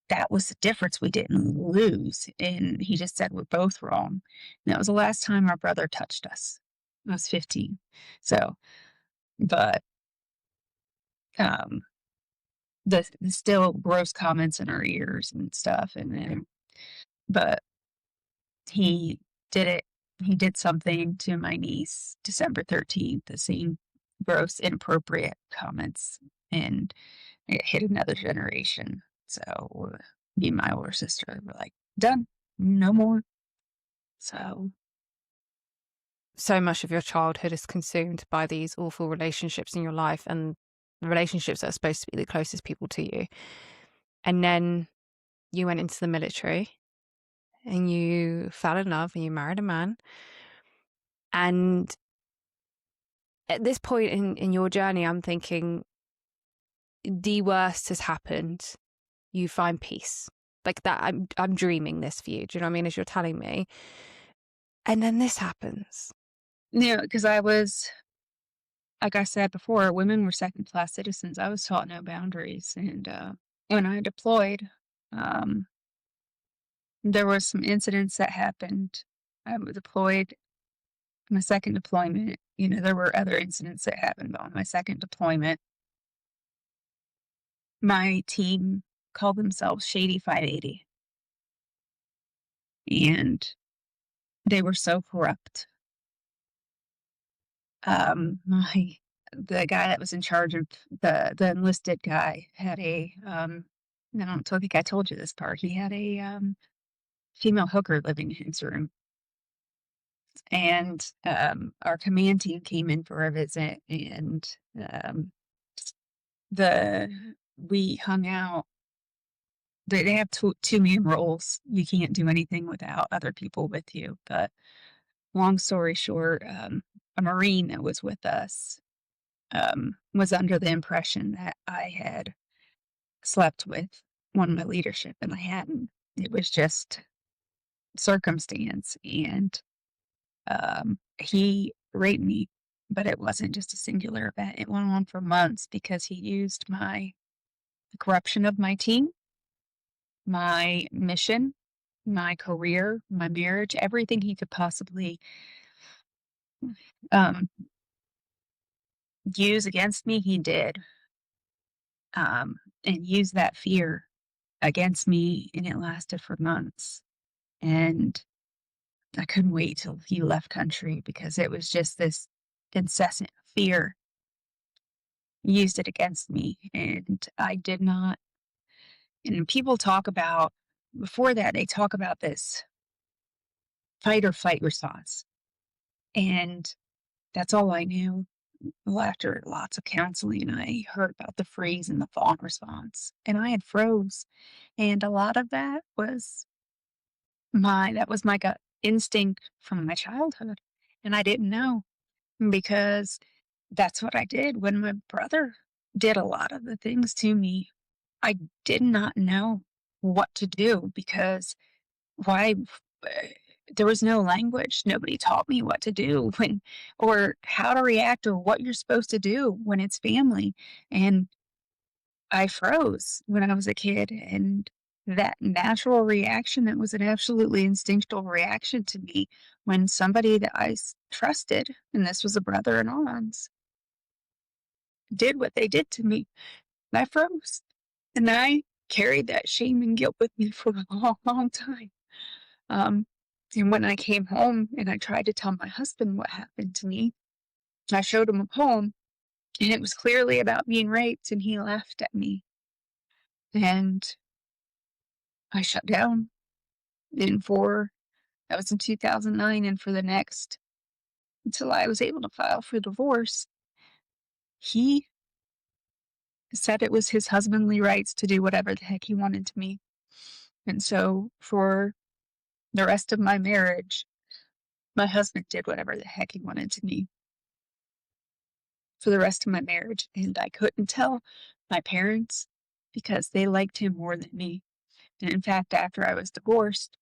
that was the difference. We didn't lose. And he just said, "We're both wrong." And that was the last time our brother touched us. I was 15. So, but, um, the still gross comments in our ears and stuff. And then, but he did it. He did something to my niece December 13th, the same gross, inappropriate comments. And it hit another generation. So me and my older sister were like, "Done. No more." So, So much of your childhood is consumed by these awful relationships in your life and the relationships that are supposed to be the closest people to you. And then you went into the military and you fell in love and you married a man. And at this point in your journey, I'm thinking the worst has happened. You find peace. Like that, I'm dreaming this for you. Do you know what I mean? As you're telling me. And then this happens. because like I said before, women were second class citizens. I was taught no boundaries. And when I deployed, um, there was some incidents that happened. I was deployed, my second deployment. There were other incidents that happened, but on my second deployment, my team called themselves Shady 580. And they were so corrupt. The guy that was in charge of the enlisted guy had I don't think I told you this part. He had a female hooker living in his room. And our command team came in for a visit, and um, the we hung out they have two-man roles. You can't do anything without other people with you, but long story short, a Marine that was with us, was under the impression that I had slept with one of my leadership, and I hadn't. It was just circumstance, and, he raped me, but it wasn't just a singular event. It went on for months because he used the corruption of my team, my mission, my career, my marriage, everything he could possibly, um, use against me, he did, and used that fear against me, and it lasted for months, and I couldn't wait till he left country because it was just this incessant fear. He used it against me, and I did not. And people talk about, before that, they talk about this fight or flight response, and that's all I knew. Well, after lots of counseling, I heard about the freeze and the fawn response, and I had froze, and a lot of that was my gut instinct from my childhood, and I didn't know because that's what I did when my brother did a lot of the things to me. I did not know what to do because why eh, there was no language. Nobody taught me what to do when or how to react or what you're supposed to do when it's family. And I froze when I was a kid, and that natural reaction, that was an absolutely instinctual reaction to me when somebody that trusted, and this was a brother in arms, did what they did to me. And I froze. And I carried that shame and guilt with me for a long, long time. Um, and when I came home and I tried to tell my husband what happened to me, I showed him a poem, and it was clearly about being raped, and he laughed at me. And I shut down. And for that was in 2009, and for the next until I was able to file for divorce, he said it was his husbandly rights to do whatever the heck he wanted to me. And so for the rest of my marriage, my husband did whatever the heck he wanted to me for the rest of my marriage, and I couldn't tell my parents because they liked him more than me. And in fact, after I was divorced,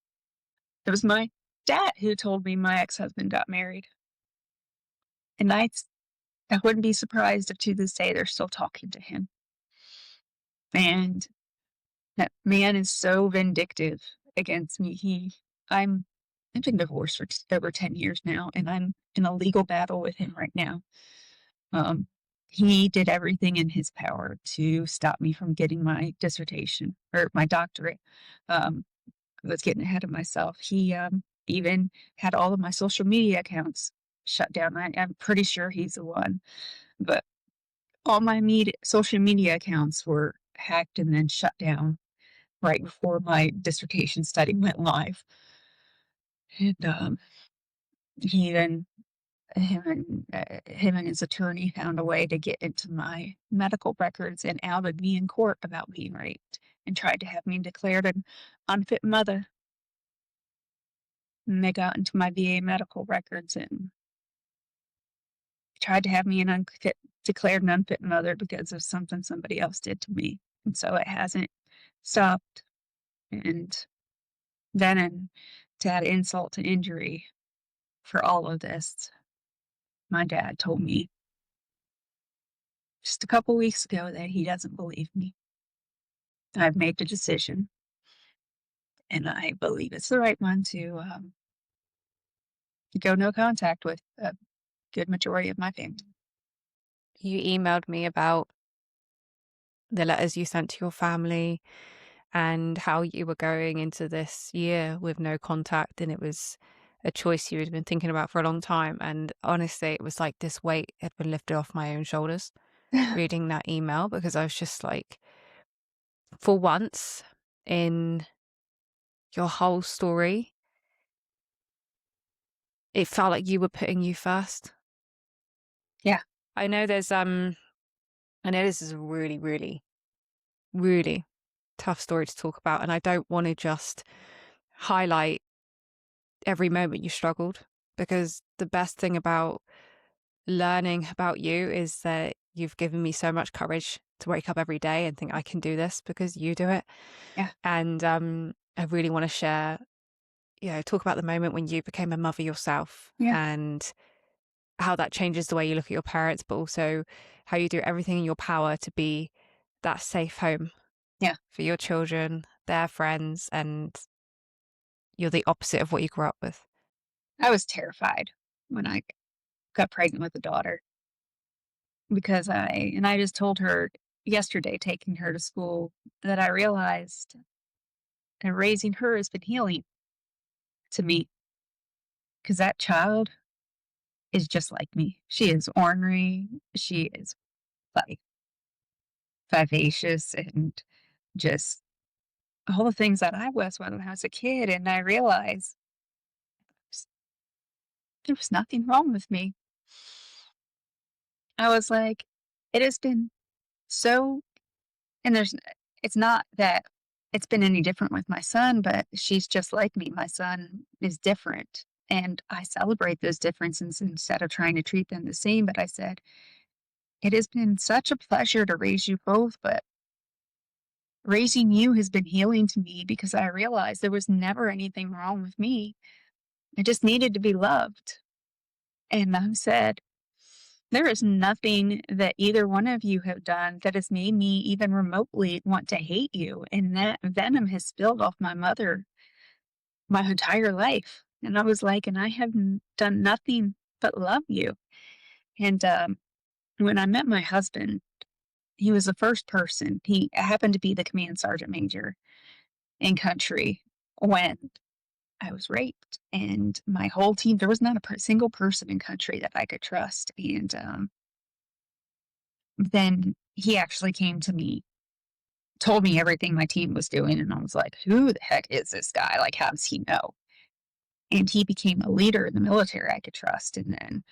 it was my dad who told me my ex-husband got married. And I wouldn't be surprised if to this day they're still talking to him. And that man is so vindictive against me. I'm I've been divorced for over 10 years now, and I'm in a legal battle with him right now. Um, he did everything in his power to stop me from getting my dissertation or my doctorate. I was getting ahead of myself. He even had all of my social media accounts shut down. I'm pretty sure he's the one, but all my social media accounts were hacked and then shut down right before my dissertation study went live. And he then him and his attorney found a way to get into my medical records and outed me in court about being raped and tried to have me declared an unfit mother. And they got into my VA medical records and tried to have me declared an unfit mother because of something somebody else did to me. And so it hasn't stopped. And then, to add insult to injury for all of this, my dad told me just a couple weeks ago that he doesn't believe me. I've made the decision, and I believe it's the right one to go no contact with a good majority of my family. You emailed me about the letters you sent to your family and how you were going into this year with no contact, and it was a choice you had been thinking about for a long time. And honestly, it was like this weight had been lifted off my own shoulders reading that email, because I was just like, for once in your whole story, it felt like you were putting you first. Yeah. I know this is a really, really, really tough story to talk about. And I don't want to just highlight every moment you struggled, because the best thing about learning about you is that you've given me so much courage to wake up every day and think I can do this because you do it. Yeah. And I really want to share, talk about the moment when you became a mother yourself Yeah. and how that changes the way you look at your parents, but also how you do everything in your power to be that safe home Yeah. for your children, their friends, and you're the opposite of what you grew up with. I was terrified when I got pregnant with a daughter because I just told her yesterday, taking her to school, that I realized that raising her has been healing to me because that child is just like me. She is ornery. She is like vivacious and just all the things that I was when I was a kid. And I realized s- there was nothing wrong with me. I was like, it has been so, and it's not that it's been any different with my son, but she's just like me. My son is different. And I celebrate those differences instead of trying to treat them the same. But I said, it has been such a pleasure to raise you both, but raising you has been healing to me because I realized there was never anything wrong with me. I just needed to be loved. And I said, there is nothing that either one of you have done that has made me even remotely want to hate you. And that venom has spilled off my mother my entire life. And I was like, and I have done nothing but love you. And when I met my husband, he was the first person. He happened to be the command sergeant major in country when I was raped. And my whole team, there was not a single person in country that I could trust. And then he actually came to me, told me everything my team was doing. And I was like, who the heck is this guy? Like, how does he know? And he became a leader in the military I could trust. And then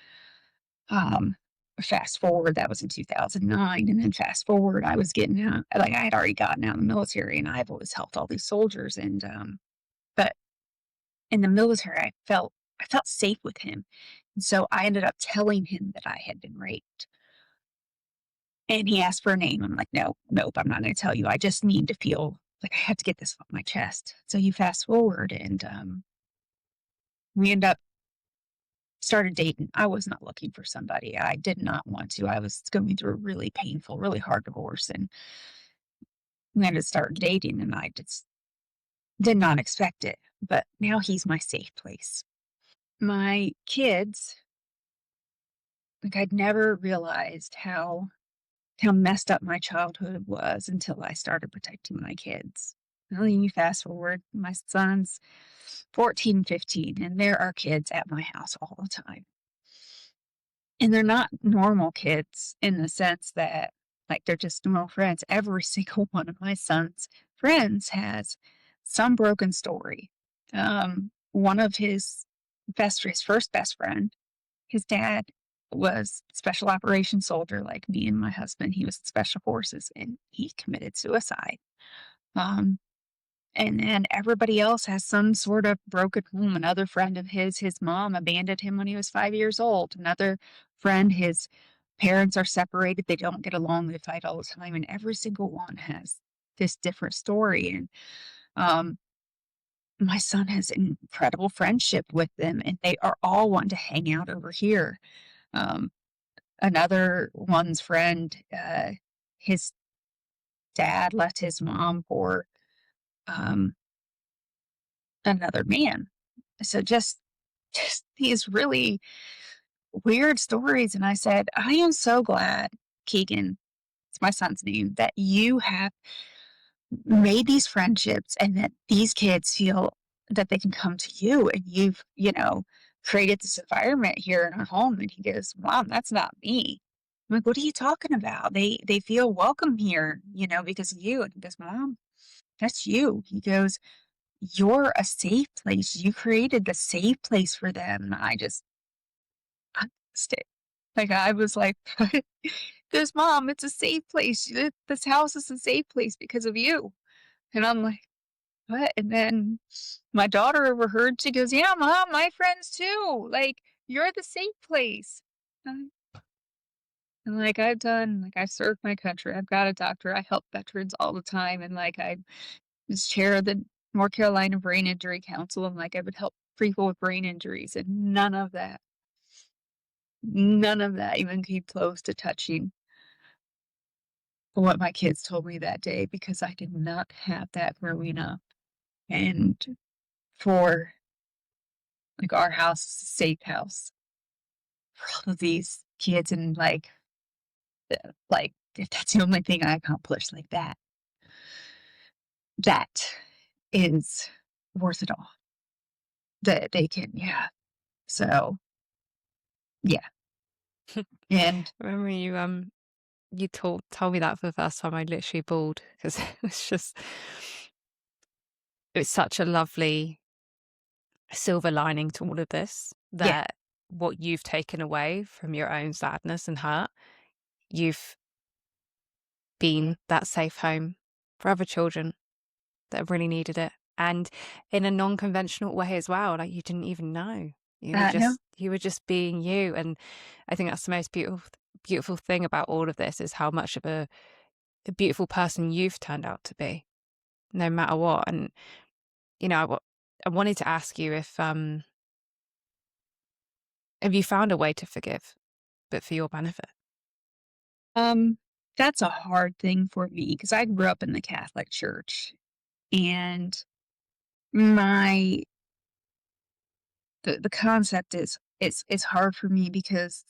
um, fast forward, that was in 2009. And then fast forward, I was getting out, like, I had already gotten out of the military and I've always helped all these soldiers. And, but in the military, I felt safe with him. And so I ended up telling him that I had been raped. And he asked for a name. I'm like, no, nope, I'm not going to tell you. I just need to feel like I have to get this off my chest. So you fast forward, and we end up started dating. I was not looking for somebody. I did not want to. I was going through a really painful, really hard divorce, and we ended up started dating. And I just did not expect it. But now he's my safe place. My kids, like I'd never realized how messed up my childhood was until I started protecting my kids. Well, you fast forward, my son's 14, 15, and there are kids at my house all the time. And they're not normal kids in the sense that, like, they're just normal friends. Every single one of my son's friends has some broken story. One of his first best friend, his dad was special operations soldier like me and my husband. He was in special forces and he committed suicide. Um, and then everybody else has some sort of broken home. Another friend of his mom abandoned him when he was 5 years old. Another friend, his parents are separated. They don't get along. They fight all the time. And every single one has this different story. And um, my son has incredible friendship with them, and they are all wanting to hang out over here. Um, Another one's friend, his dad left his mom for, um, another man. So just these really weird stories, and I said, "I am so glad, Keegan," it's my son's name, "that you have made these friendships and that these kids feel that they can come to you and you've, created this environment here in our home." And he goes, "Mom, that's not me." I'm like, "What are you talking about? They feel welcome here, because of you." And he goes, "Mom, that's you." He goes, "You're a safe place. You created the safe place for them." And I lost it. Like I was like, "This Mom, it's a safe place. This house is a safe place because of you." And I'm like, "What?" And then my daughter overheard, she goes, "Yeah, mom, my friends too. Like, you're the safe place." Um, and like I've served my country. I've got a doctor. I help veterans all the time. And like I was chair of the North Carolina Brain Injury Council. And like I would help people with brain injuries. And none of that even came close to touching what my kids told me that day because I did not have that growing up. And for like our house is a safe house for all of these kids and like if that's the only thing I accomplished like that, that is worth it all. That they can, yeah. So yeah. And Remember you told me that for the first time, I literally bawled because it's such a lovely silver lining to all of this, yeah, that what you've taken away from your own sadness and hurt, you've been that safe home for other children that have really needed it. And in a non-conventional way as well. Like, you didn't even know. no, You were just being you. And I think that's the most beautiful thing about all of this, is how much of a beautiful person you've turned out to be, no matter what. And I wanted to ask you if have you found a way to forgive, but for your benefit? um, that's a hard thing for me because I grew up in the Catholic Church, and my the concept is it's hard for me because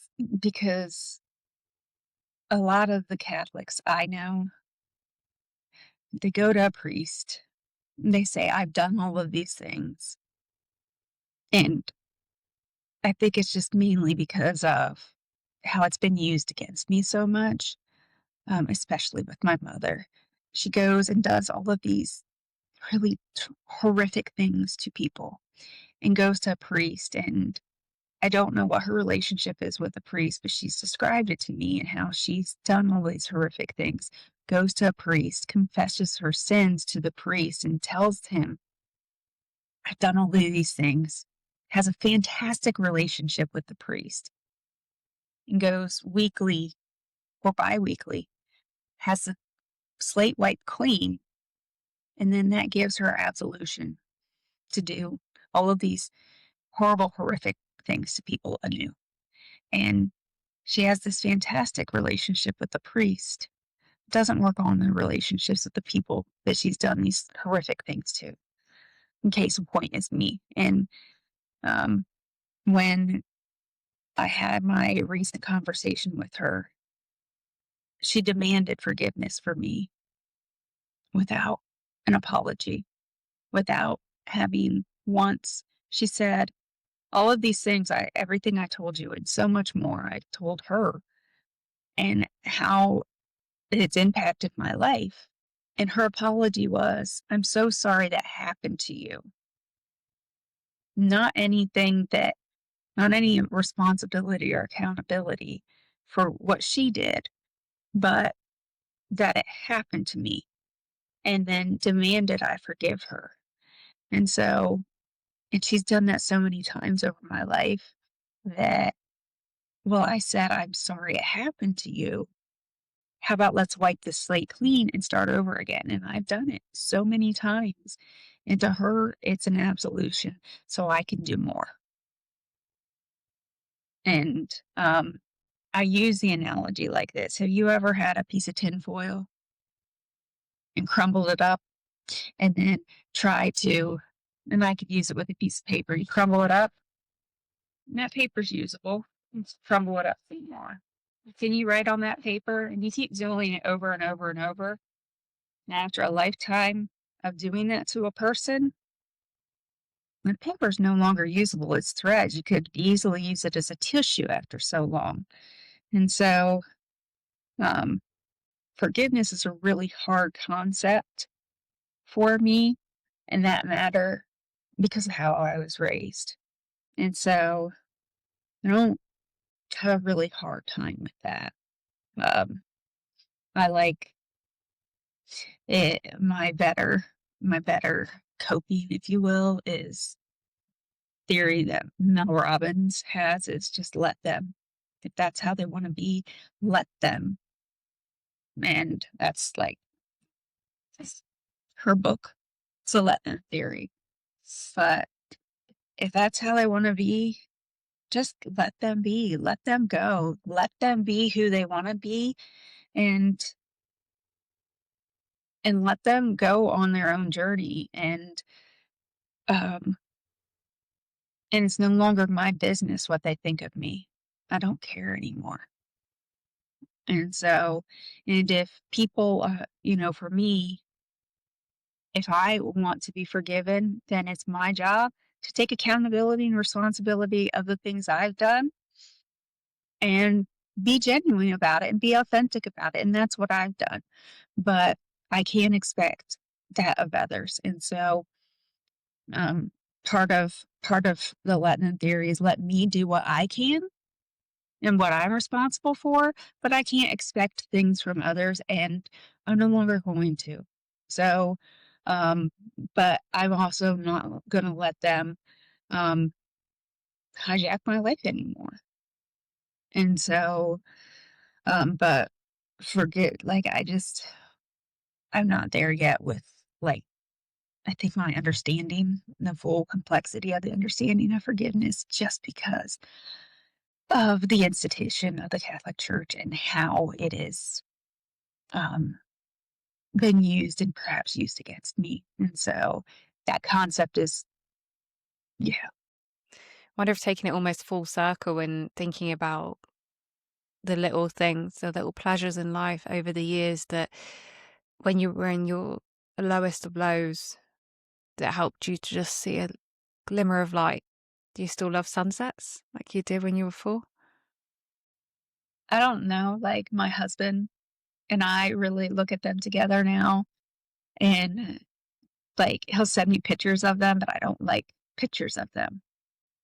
a lot of the Catholics I know, they go to a priest. They say, "I've done all of these things." And I think it's just mainly because of how it's been used against me so much, especially with my mother. She goes and does all of these really horrific things to people and goes to a priest. And I don't know what her relationship is with the priest, but she's described it to me and how she's done all these horrific things. Goes to a priest, confesses her sins to the priest, and tells him, "I've done all of these things." Has a fantastic relationship with the priest and goes weekly or biweekly, has the slate wiped clean, and then that gives her absolution to do all of these horrible, horrific things to people anew. And she has this fantastic relationship with the priest. Doesn't work on the relationships with the people that she's done these horrific things to. In case in point is me. And um, when I had my recent conversation with her, she demanded forgiveness for me without an apology, without having once. She said, "All of these things, everything I told you and so much more, I told her, and how it's impacted my life." And her apology was, "I'm so sorry that happened to you." Not anything that, not any responsibility or accountability for what she did, but that it happened to me, and then demanded I forgive her. And so, and she's done that so many times over my life that, well, I said, "I'm sorry it happened to you. How about let's wipe the slate clean and start over again?" And I've done it so many times. And to her, it's an absolution. So I can do more. And I use the analogy like this. Have you ever had a piece of tin foil and crumbled it up and then try to, and I could use it with a piece of paper. You crumble it up, and that paper's usable. Let's crumble it up some more. Can you write on that paper? And you keep doing it over and over and over. And after a lifetime of doing that to a person, the paper's no longer usable as threads. You could easily use it as a tissue after so long. And so, um, forgiveness is a really hard concept for me in that matter because of how I was raised. And so I don't have a really hard time with that. Um, I like it, my better. my better coping, if you will, is theory that Mel Robbins has is just let them. If that's how they want to be, let them. And that's like that's her book. It's a let them theory. But if that's how they want to be, just let them be. Let them go. Let them be who they want to be and let them go on their own journey. Um and it's no longer my business what they think of me. I don't care anymore. And so, and if people, for me, if I want to be forgiven, then it's my job to take accountability and responsibility of the things I've done and be genuine about it and be authentic about it. And that's what I've done. But I can't expect that of others. And so, um, part of the Latin theory is let me do what I can and what I'm responsible for, but I can't expect things from others, and I'm no longer going to. So, um, but I'm also not going to let them um, hijack my life anymore. And so, but forget, like, I'm not there yet with, like, I think my understanding, the full complexity of the understanding of forgiveness, just because of the institution of the Catholic Church and how it is um, been used and perhaps used against me. And so that concept is, yeah, Wonder if taking it almost full circle and thinking about the little things, the little pleasures in life over the years that when you were in your lowest of lows, that helped you to just see a glimmer of light. Do you still love sunsets like you did when you were 4? I don't know. Like my husband and I really look at them together now, and like he'll send me pictures of them, but I don't like pictures of them.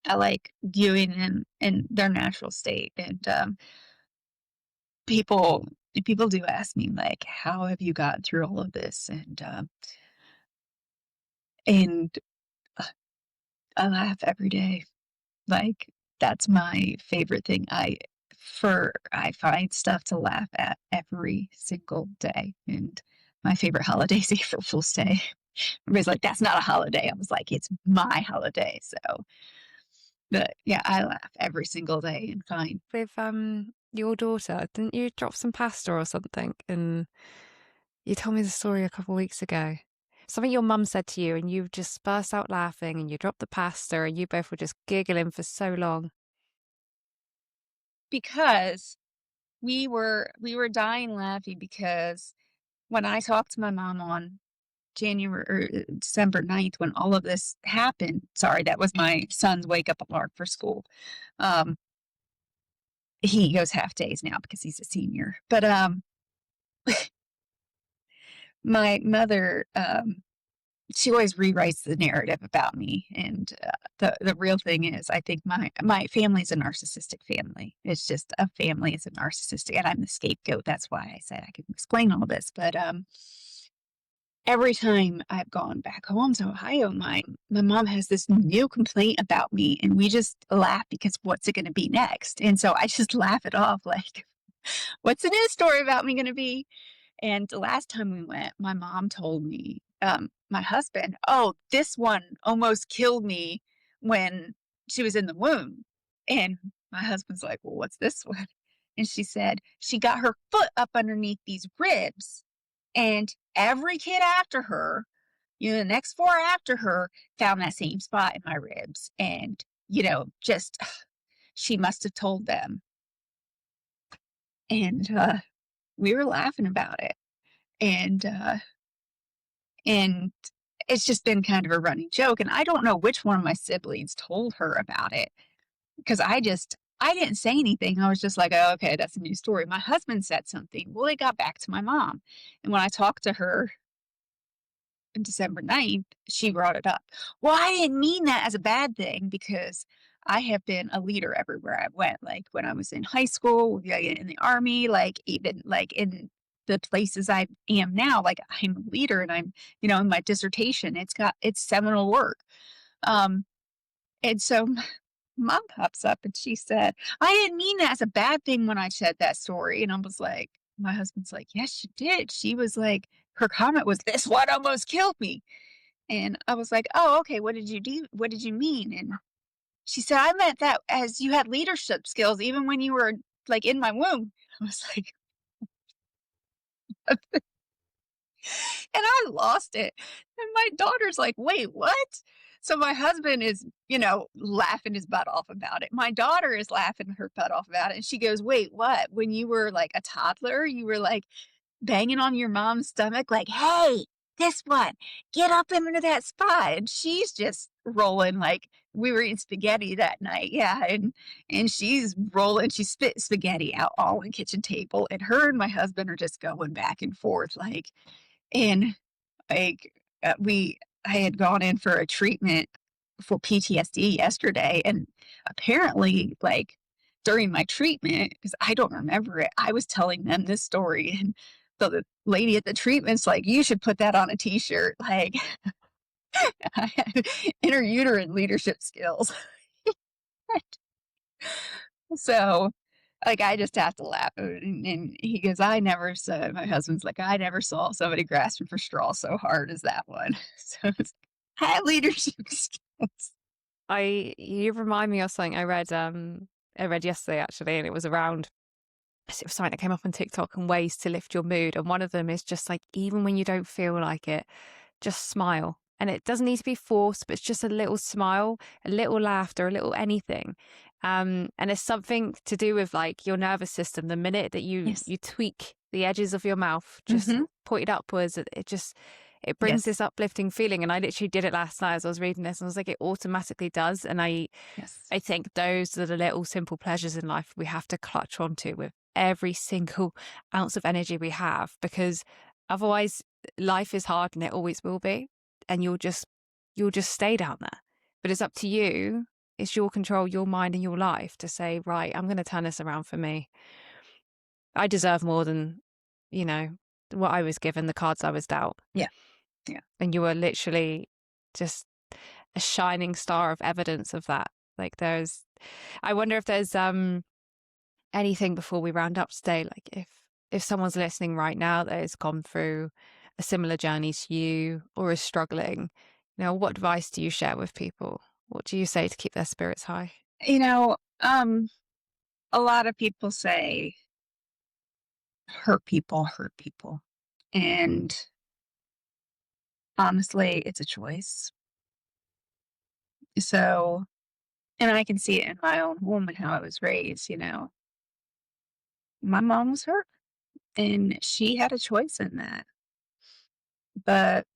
I like viewing them in their natural state. And people people do ask me like, "How have you gotten through all of this?" And I laugh every day. Like, that's my favorite thing. I find stuff to laugh at every single day, and my favorite holiday is April Fool's Day. Everybody's like, "That's not a holiday." I was like, "It's my holiday." So, but yeah, I laugh every single day and find With your daughter, didn't you drop some pasta or something? And you told me the story a couple of weeks ago. Something your mum said to you, and you just burst out laughing, and you dropped the pasta, and you both were just giggling for so long. because we were dying laughing because when I talked to my mom on January or December 9th when all of this happened. Sorry, that was my son's wake up alarm for school. Um, he goes half days now because he's a senior. But my mother, she always rewrites the narrative about me, and the real thing is, I think my family's a narcissistic family. It's just a family is a narcissistic, and I'm the scapegoat. That's why I said I could explain all this. But every time I've gone back home to Ohio, my mom has this new complaint about me, and we just laugh because what's it going to be next? And so I just laugh it off, like, what's the new story about me going to be? And the last time we went, my mom told me, my husband, "Oh, this one almost killed me when she was in the womb." And my husband's like, "Well, what's this one?" And she said, "She got her foot up underneath these ribs, and every kid after her, the next 4 after her found that same spot in my ribs. And, just she must have told them." And we were laughing about it. And and it's just been kind of a running joke. And I don't know which one of my siblings told her about it because I didn't say anything. I was just like, "Oh, okay, that's a new story." My husband said something. Well, it got back to my mom. And when I talked to her on December 9th, she brought it up. Well, I didn't mean that as a bad thing because I have been a leader everywhere I went. Like when I was in high school, yeah, in the army, like even like in the places I am now. Like, I'm a leader and I'm, in my dissertation, it's seminal work. Um, and so mom pops up and she said, "I didn't mean that as a bad thing when I said that story." And I was like, my husband's like, "Yes, she did." She was like, her comment was, "This one almost killed me." And I was like, "Oh, okay. What did you do? What did you mean?" And she said, "I meant that as you had leadership skills even when you were like in my womb." I was like, and I lost it. And my daughter's like, "Wait, what?" So my husband is, laughing his butt off about it. My daughter is laughing her butt off about it. And she goes, "Wait, what? When you were like a toddler, you were like banging on your mom's stomach, like, 'Hey, this one, get up into that spot.'" And she's just rolling like we were eating spaghetti that night. Yeah. And she's rolling, she spit spaghetti out all on the kitchen table. And her and my husband are just going back and forth, and like, I had gone in for a treatment for PTSD yesterday, and apparently, like, during my treatment, because I don't remember it, I was telling them this story, and the lady at the treatment's like, "You should put that on a T-shirt," like, I had interuterine leadership skills. So, like, I just have to laugh, and he goes, "I never saw," my husband's like, "I never saw somebody grasping for straw so hard as that one." So it's I have leadership skills. You remind me of something I read yesterday actually, and it was around, it was something that came up on TikTok and ways to lift your mood. And one of them is just like, even when you don't feel like it, just smile. And it doesn't need to be forced, but it's just a little smile, a little laughter, a little anything. And it's something to do with like your nervous system. The minute that Yes. you tweak the edges of your mouth, just Mhm. pointed upwards, it just it brings Yes. this uplifting feeling. And I literally did it last night as I was reading this, and I was like, it automatically does. And Yes. I think those are the little simple pleasures in life we have to clutch onto with every single ounce of energy we have, because otherwise life is hard and it always will be, and you'll just stay down there. But it's up to you. It's your control, your mind and your life to say, right, I'm going to turn this around for me. I deserve more than, you know, what I was given, the cards I was dealt. Yeah. Yeah. And you are literally just a shining star of evidence of that. Like I wonder if there's anything before we round up today, like if someone's listening right now that has gone through a similar journey to you or is struggling, what advice do you share with people? What do you say to keep their spirits high? You know, um, a lot of people say hurt people. And honestly, it's a choice. So, and I can see it in my own home and how I was raised, My mom was hurt and she had a choice in that. But,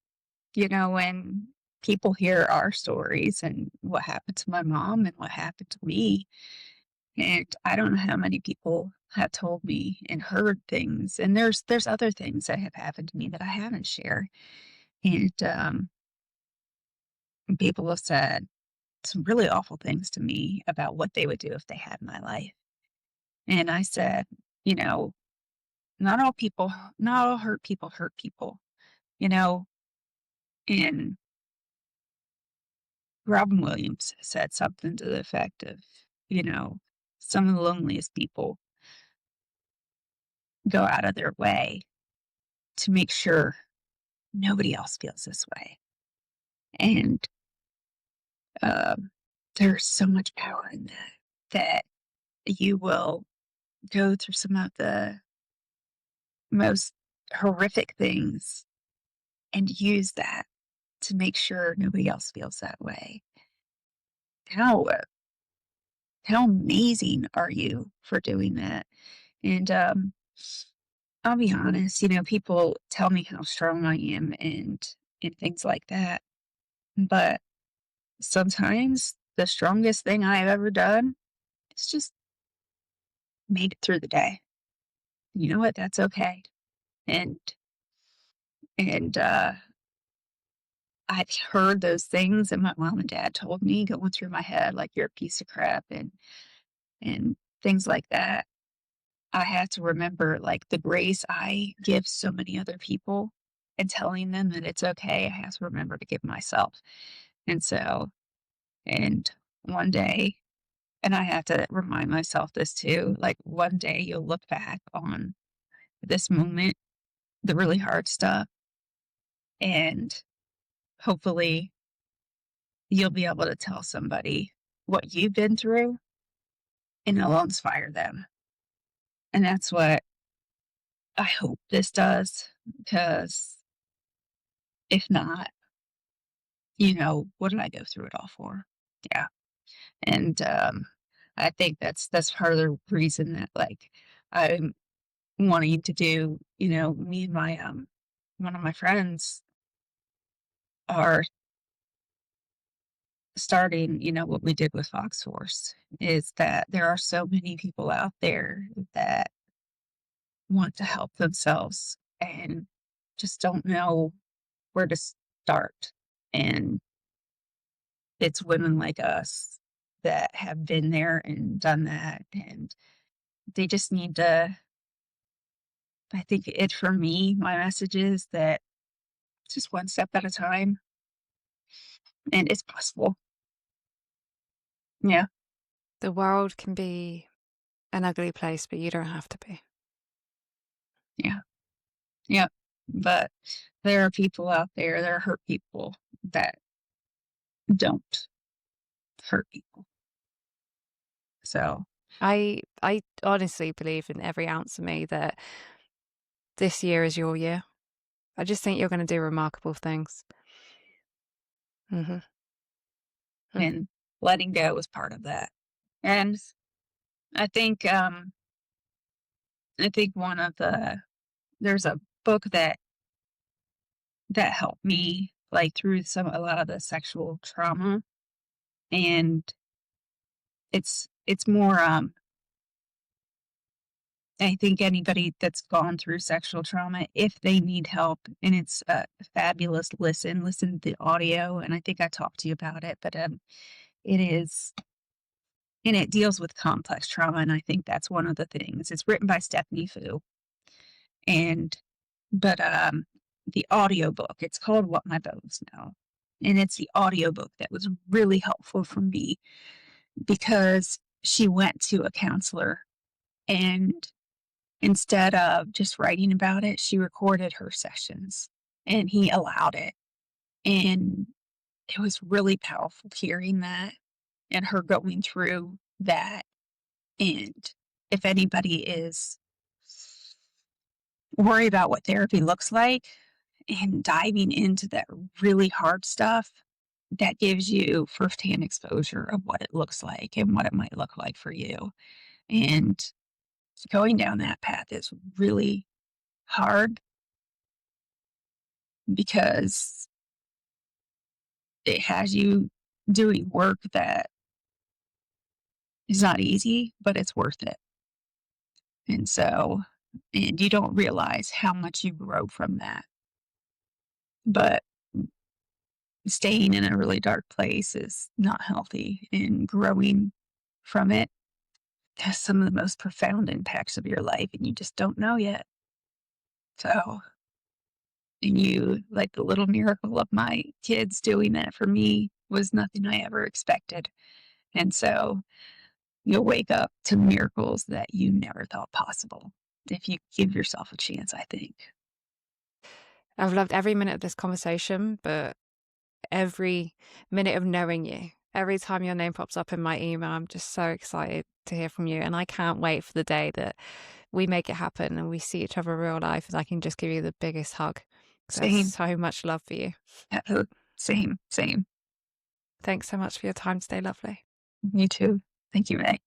when people hear our stories and what happened to my mom and what happened to me, and I don't know how many people have told me and heard things, and there's other things that have happened to me that I haven't shared. And people have said some really awful things to me about what they would do if they had my life. And I said, you know, not all hurt people, you know, and Robin Williams said something to the effect of, you know, some of the loneliest people go out of their way to make sure nobody else feels this way. And there's so much power in that you will go through some of the most horrific things and use that to make sure nobody else feels that way. How how amazing are you for doing that? And I'll be honest, people tell me how strong I am and things like that. But sometimes the strongest thing I've ever done is just made it through the day. You know what? That's okay. And and I've heard those things that my mom and dad told me going through my head, like you're a piece of crap and things like that. I have to remember, like, the grace I give so many other people and telling them that it's okay, I have to remember to give myself. And so and one day and I have to remind myself this too, like, one day you'll look back on this moment, the really hard stuff, and hopefully you'll be able to tell somebody what you've been through, and it'll inspire them. And that's what I hope this does, because if not, what did I go through it all for? Yeah. And I think that's part of the reason that like I'm wanting to do, me and my one of my friends are starting, what we did with Fox Force is that there are so many people out there that want to help themselves and just don't know where to start. And it's women like us that have been there and done that. And they just need to, I think it for me, my message is that just one step at a time and it's possible. Yeah. The world can be an ugly place, but you don't have to be. Yeah. Yeah. But there are people out there, there are hurt people that don't hurt people. So, I honestly believe in every ounce of me that this year is your year. I just think you're going to do remarkable things. Hmm. and letting go is part of that. And I think, one of there's a book that helped me like through a lot of the sexual trauma. And it's more, I think anybody that's gone through sexual trauma, if they need help, and it's a fabulous listen to the audio, and I think I talked to you about it, but, it is and it deals with complex trauma, and I think that's one of the things. It's written by Stephanie Fu, and but, the audiobook, it's called What My Bones Know, and it's the audiobook that was really helpful for me because she went to a counselor, and instead of just writing about it, she recorded her sessions, and he allowed it, and it was really powerful hearing that and her going through that. And if anybody is worried about what therapy looks like and diving into that really hard stuff, that gives you firsthand exposure of what it looks like and what it might look like for you. And going down that path is really hard because it has you doing work that is not easy, but it's worth it. And so, and you don't realize how much you grow from that. But staying in a really dark place is not healthy, and growing from it has some of the most profound impacts of your life, and you just don't know yet. So, and like the little miracle of my kids doing that for me was nothing I ever expected. And so you'll wake up to miracles that you never thought possible if you give yourself a chance, I think. I've loved every minute of this conversation, but every minute of knowing you. Every time your name pops up in my email, I'm just so excited to hear from you. And I can't wait for the day that we make it happen and we see each other in real life and I can just give you the biggest hug. 'Cause I have Same. so much love for you. Same. Thanks so much for your time today, lovely. You too. Thank you, Meg.